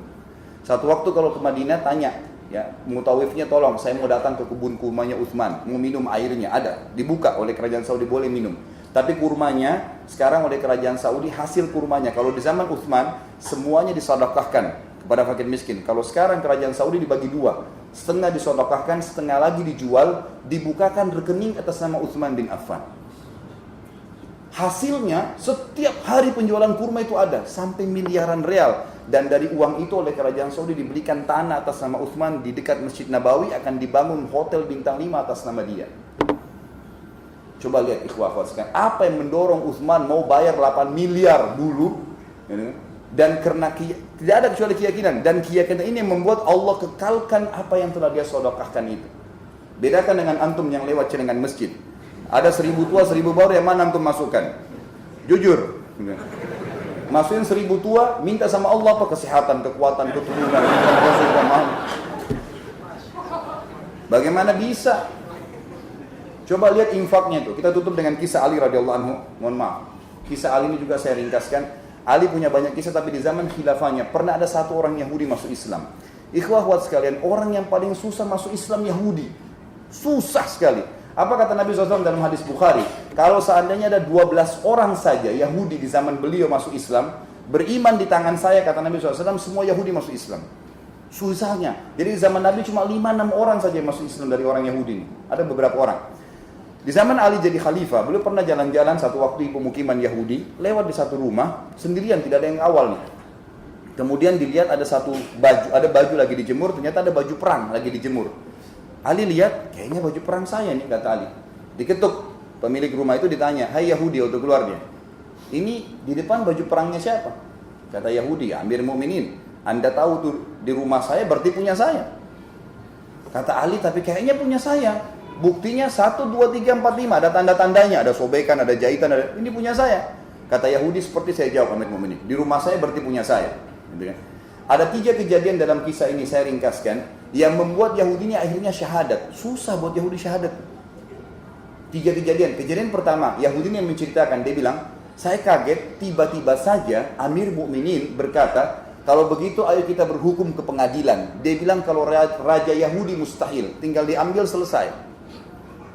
Satu waktu kalau ke Madinah tanya, ya, mutawifnya tolong, saya mau datang ke kebun kurmanya Uthman, mau minum airnya, ada, dibuka oleh kerajaan Saudi, boleh minum. Tapi kurmanya, sekarang oleh kerajaan Saudi, hasil kurmanya, kalau di zaman Uthman, semuanya disedekahkan kepada fakir miskin. Kalau sekarang kerajaan Saudi dibagi 2. Setengah disodokahkan, setengah lagi dijual, dibukakan rekening atas nama Uthman bin Affan. Hasilnya setiap hari penjualan kurma itu ada sampai miliaran real, dan dari uang itu oleh kerajaan Saudi dibelikan tanah atas nama Uthman di dekat Masjid Nabawi, akan dibangun hotel bintang 5 atas nama dia. Coba lihat ikhwah sekalian, apa yang mendorong Uthman mau bayar 8 miliar dulu, dan karena tidak ada kecuali keyakinan, dan keyakinan ini yang membuat Allah kekalkan apa yang telah dia sedekahkan itu. Bedakan dengan antum yang lewat celengan masjid, ada 1000 tua 1000 baru, yang mana antum masukkan? Jujur, masukin 1000 tua, minta sama Allah apa? Kesehatan, kekuatan, keturunan. Bagaimana bisa? Coba lihat infaknya itu. Kita tutup dengan kisah Ali radhiyallahu anhu. Mohon maaf, kisah Ali ini juga saya ringkaskan. Ali punya banyak kisah, tapi di zaman khilafahnya pernah ada satu orang Yahudi masuk Islam. Ikhwah buat sekalian, orang yang paling susah masuk Islam Yahudi. Susah sekali. Apa kata Nabi SAW dalam hadis Bukhari? Kalau seandainya ada 12 orang saja Yahudi di zaman beliau masuk Islam, beriman di tangan saya, kata Nabi SAW, semua Yahudi masuk Islam. Susahnya. Jadi di zaman Nabi cuma 5-6 orang saja yang masuk Islam dari orang Yahudi ini. Ada beberapa orang. Di zaman Ali jadi khalifah, beliau pernah jalan-jalan satu waktu di pemukiman Yahudi, lewat di satu rumah, sendirian, tidak ada yang awal nih. Kemudian dilihat ada baju lagi dijemur, ternyata ada baju perang lagi dijemur. Ali lihat, kayaknya baju perang saya nih, kata Ali. Diketuk, pemilik rumah itu ditanya, hai Yahudi, waktu keluar dia. Ini di depan baju perangnya siapa? Kata Yahudi, Amir Mu'minin. Anda tahu tuh di rumah saya berarti punya saya. Kata Ali, tapi kayaknya punya saya. Buktinya 1, 2, 3, 4, 5. Ada tanda-tandanya, ada sobekan, ada jahitan, ini punya saya. Kata Yahudi, seperti saya jawab Amir Mu'minin. Di rumah saya berarti punya saya. Gitu kan? Ada 3 kejadian dalam kisah ini, saya ringkaskan. Yang membuat Yahudi ini akhirnya syahadat. Susah buat Yahudi syahadat. 3 kejadian. Kejadian pertama, Yahudi ini yang menceritakan. Dia bilang, saya kaget tiba-tiba saja Amir Mu'minin berkata, kalau begitu ayo kita berhukum ke pengadilan. Dia bilang kalau raja Yahudi mustahil, tinggal diambil selesai.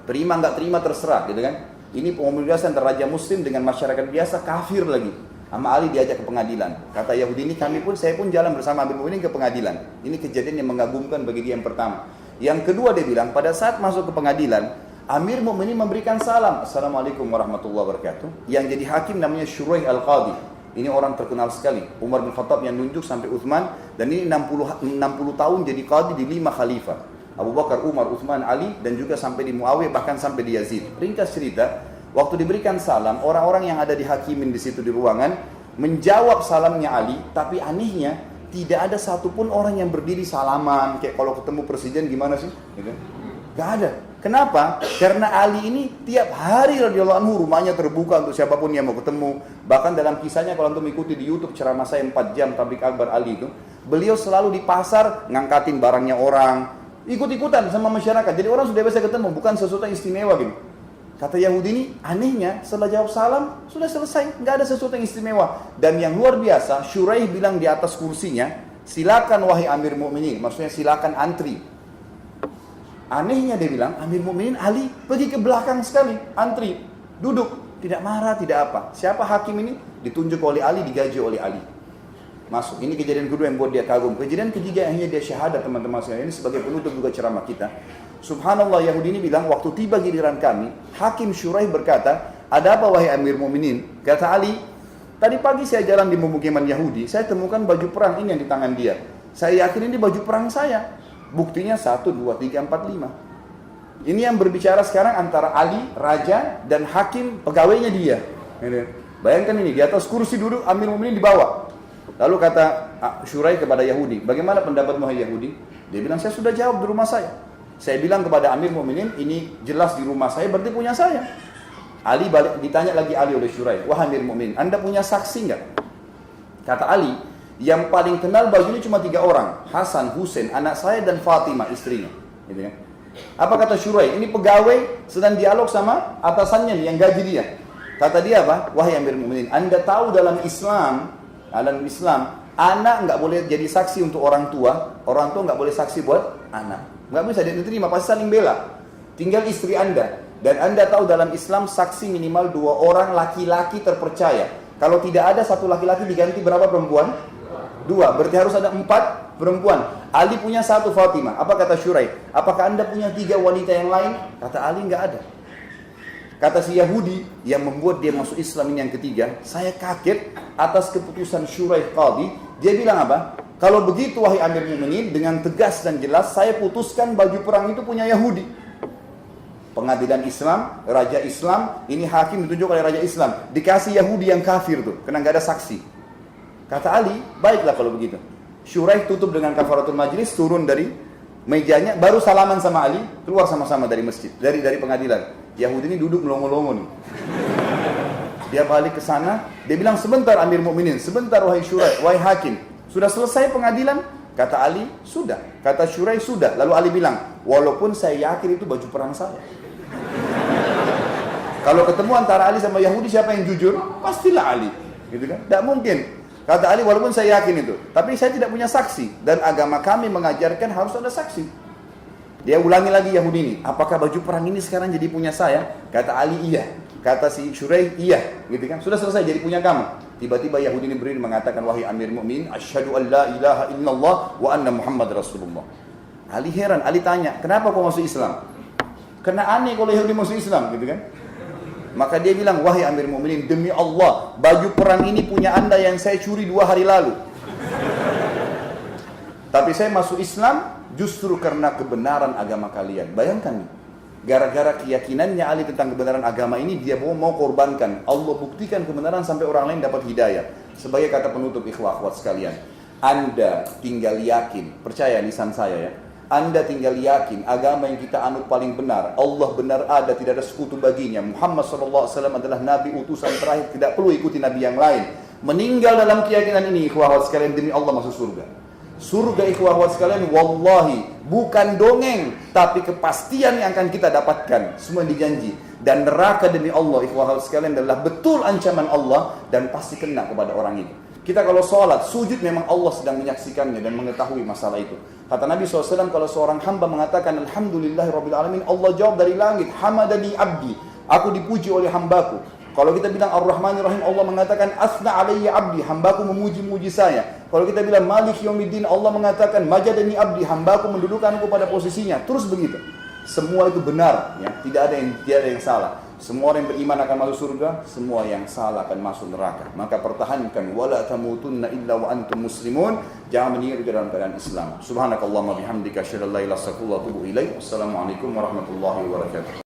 Terima nggak terima terserah, gitu kan? Ini pembebasan antara raja muslim dengan masyarakat biasa, kafir lagi. Sama Ali diajak ke pengadilan. Kata Yahudi ini, saya pun jalan bersama Amir Mu'minin ke pengadilan. Ini kejadian yang mengagumkan bagi dia yang pertama. Yang kedua dia bilang, pada saat masuk ke pengadilan, Amir Mu'minin memberikan salam. Assalamualaikum warahmatullahi wabarakatuh. Yang jadi hakim namanya Shuraih Al-Qadhi. Ini orang terkenal sekali. Umar bin Khattab yang nunjuk sampai Uthman. Dan ini 60 tahun jadi qadhi di 5 khalifah. Abu Bakar, Umar, Uthman, Ali, dan juga sampai di Muawiyah, bahkan sampai di Yazid. Ringkas cerita, waktu diberikan salam, orang-orang yang ada di hakimin di situ di ruangan, menjawab salamnya Ali, tapi anehnya, tidak ada satupun orang yang berdiri salaman, kayak kalau ketemu presiden gimana sih? Gitu. Gak ada. Kenapa? Karena Ali ini tiap hari radhiyallahu anhu rumahnya terbuka untuk siapapun yang mau ketemu. Bahkan dalam kisahnya kalau antum ikuti di YouTube ceramah saya 4 jam tablik akbar Ali itu, beliau selalu di pasar ngangkatin barangnya orang, ikut-ikutan sama masyarakat. Jadi orang sudah biasa ketemu, bukan sesuatu yang istimewa gitu. Kata Yahudi ini, anehnya setelah jawab salam, sudah selesai. Nggak ada sesuatu yang istimewa. Dan yang luar biasa, Shuraih bilang di atas kursinya, silakan wahai Amir Mu'minin. Maksudnya silakan antri. Anehnya dia bilang, Amir Mu'minin Ali pergi ke belakang sekali, antri, duduk. Tidak marah, tidak apa. Siapa hakim ini? Ditunjuk oleh Ali, digaji oleh Ali. Masuk. Ini kejadian kedua yang buat dia kagum. Kejadian ketiga akhirnya dia syahadat, teman-teman sekalian. Ini sebagai penutup juga ceramah kita. Subhanallah, Yahudi ini bilang, waktu tiba giliran kami, Hakim Shuraih berkata, ada apa wahai Amir Mu'minin? Kata Ali, tadi pagi saya jalan di pemukiman Yahudi, saya temukan baju perang ini yang di tangan dia. Saya yakin ini baju perang saya. Buktinya 1, 2, 3, 4, 5. Ini yang berbicara sekarang antara Ali, raja, dan hakim pegawainya dia. Bayangkan ini, di atas kursi duduk, Amir Mu'minin di bawah. Lalu kata Shuraih kepada Yahudi, bagaimana pendapatmu hai Yahudi? Dia bilang, saya sudah jawab di rumah saya. Saya bilang kepada Amir Mu'minin, ini jelas di rumah saya, berarti punya saya. Ali balik, ditanya lagi Ali oleh Shuraih, wah Amir Mu'minin, Anda punya saksi enggak? Kata Ali, yang paling kenal baju ini cuma 3 orang, Hasan, Husain, anak saya dan Fatimah istrinya. Gitu kan? Apa kata Shuraih? Ini pegawai sedang dialog sama atasannya nih, yang gaji dia. Kata dia apa? Wahai Amir Mu'minin, Anda tahu dalam Islam, anak nggak boleh jadi saksi untuk orang tua nggak boleh saksi buat anak. Nggak bisa diterima, pasti saling bela. Tinggal istri Anda. Dan Anda tahu dalam Islam saksi minimal 2 orang laki-laki terpercaya. Kalau tidak ada 1 laki-laki diganti berapa perempuan? 2. Berarti harus ada 4 perempuan. Ali punya 1 Fatimah. Apa kata Shuraih? Apakah Anda punya 3 wanita yang lain? Kata Ali nggak ada. Kata si Yahudi yang membuat dia masuk Islam ini yang ketiga, saya kaget atas keputusan Shuraih Qadhi. Dia bilang apa? Kalau begitu wahai Amir Mu'minin, dengan tegas dan jelas saya putuskan baju perang itu punya Yahudi. Pengadilan Islam, Raja Islam, ini hakim ditunjuk oleh Raja Islam. Dikasih Yahudi yang kafir tuh, karena nggak ada saksi. Kata Ali, baiklah kalau begitu. Shuraih tutup dengan kafaratul majlis, turun dari mejanya, baru salaman sama Ali, keluar sama-sama dari masjid, dari pengadilan. Yahudi ini duduk melongo-longo nih. Dia balik ke sana, dia bilang, sebentar Amir Mu'minin, sebentar wahai Shuraih, wahai hakim, sudah selesai pengadilan? Kata Ali, sudah. Kata Shuraih, sudah. Lalu Ali bilang, walaupun saya yakin itu baju perang saya. Kalau ketemu antara Ali sama Yahudi, siapa yang jujur? Pastilah Ali. Gitu kan? Tidak mungkin. Kata Ali, walaupun saya yakin itu, tapi saya tidak punya saksi. Dan agama kami mengajarkan harus ada saksi. Dia ulangi lagi Yahudi ini, apakah baju perang ini sekarang jadi punya saya? Kata Ali, iya. Kata si Shuraih, iya. Gitu kan? Sudah selesai jadi punya kamu. Tiba-tiba Yahudi ini berdiri mengatakan, wahai Amir Mu'minin, asyhadu an la ilaha illallah wa anna Muhammad Rasulullah. Ali heran, Ali tanya, kenapa kau masuk Islam? Karena aneh kalau Yahudi masuk Islam gitu kan. Maka dia bilang, wahai Amir Mu'minin, demi Allah, baju perang ini punya anda yang saya curi 2 hari lalu. Tapi saya masuk Islam justru karena kebenaran agama kalian. Bayangkan nih, gara-gara keyakinannya Ali tentang kebenaran agama ini, dia mau korbankan. Allah buktikan kebenaran sampai orang lain dapat hidayah. Sebagai kata penutup ikhwah akhwat sekalian, anda tinggal yakin, percaya lisan saya ya, anda tinggal yakin agama yang kita anut paling benar, Allah benar ada, tidak ada sekutu baginya, Muhammad SAW adalah Nabi utusan terakhir, tidak perlu ikuti Nabi yang lain. Meninggal dalam keyakinan ini, ikhwah akhwat sekalian, demi Allah masuk surga. Surga ikhwah akhwat sekalian, wallahi bukan dongeng, tapi kepastian yang akan kita dapatkan, semua dijanji. Dan neraka demi Allah ikhwah akhwat sekalian adalah betul ancaman Allah dan pasti kena kepada orang itu. Kita kalau sholat, sujud memang Allah sedang menyaksikannya dan mengetahui masalah itu. Kata Nabi SAW, kalau seorang hamba mengatakan Alhamdulillahirrabbilalamin, Allah jawab dari langit, Hamadani abdi, aku dipuji oleh hambaku. Kalau kita bilang Ar-Rahmanir-Rahim, Allah mengatakan Asna alayya abdi, hambaku memuji-muji saya. Kalau kita bilang Malik Yawmiddin, Allah mengatakan Majadani abdi, hambaku mendudukanku pada posisinya. Terus begitu. Semua itu benar, ya. Tidak ada yang salah. Semua orang yang beriman akan masuk surga, semua yang salah akan masuk neraka. Maka pertahankan wala tamutunna illa wa antum muslimun. Jangan meninggal dalam keadaan Islam. Subhanakallahumma bihamdika asyhadu an la ilaha illa anta astaghfiruka wa atubu ilaik. Wassalamualaikum warahmatullahi wabarakatuh.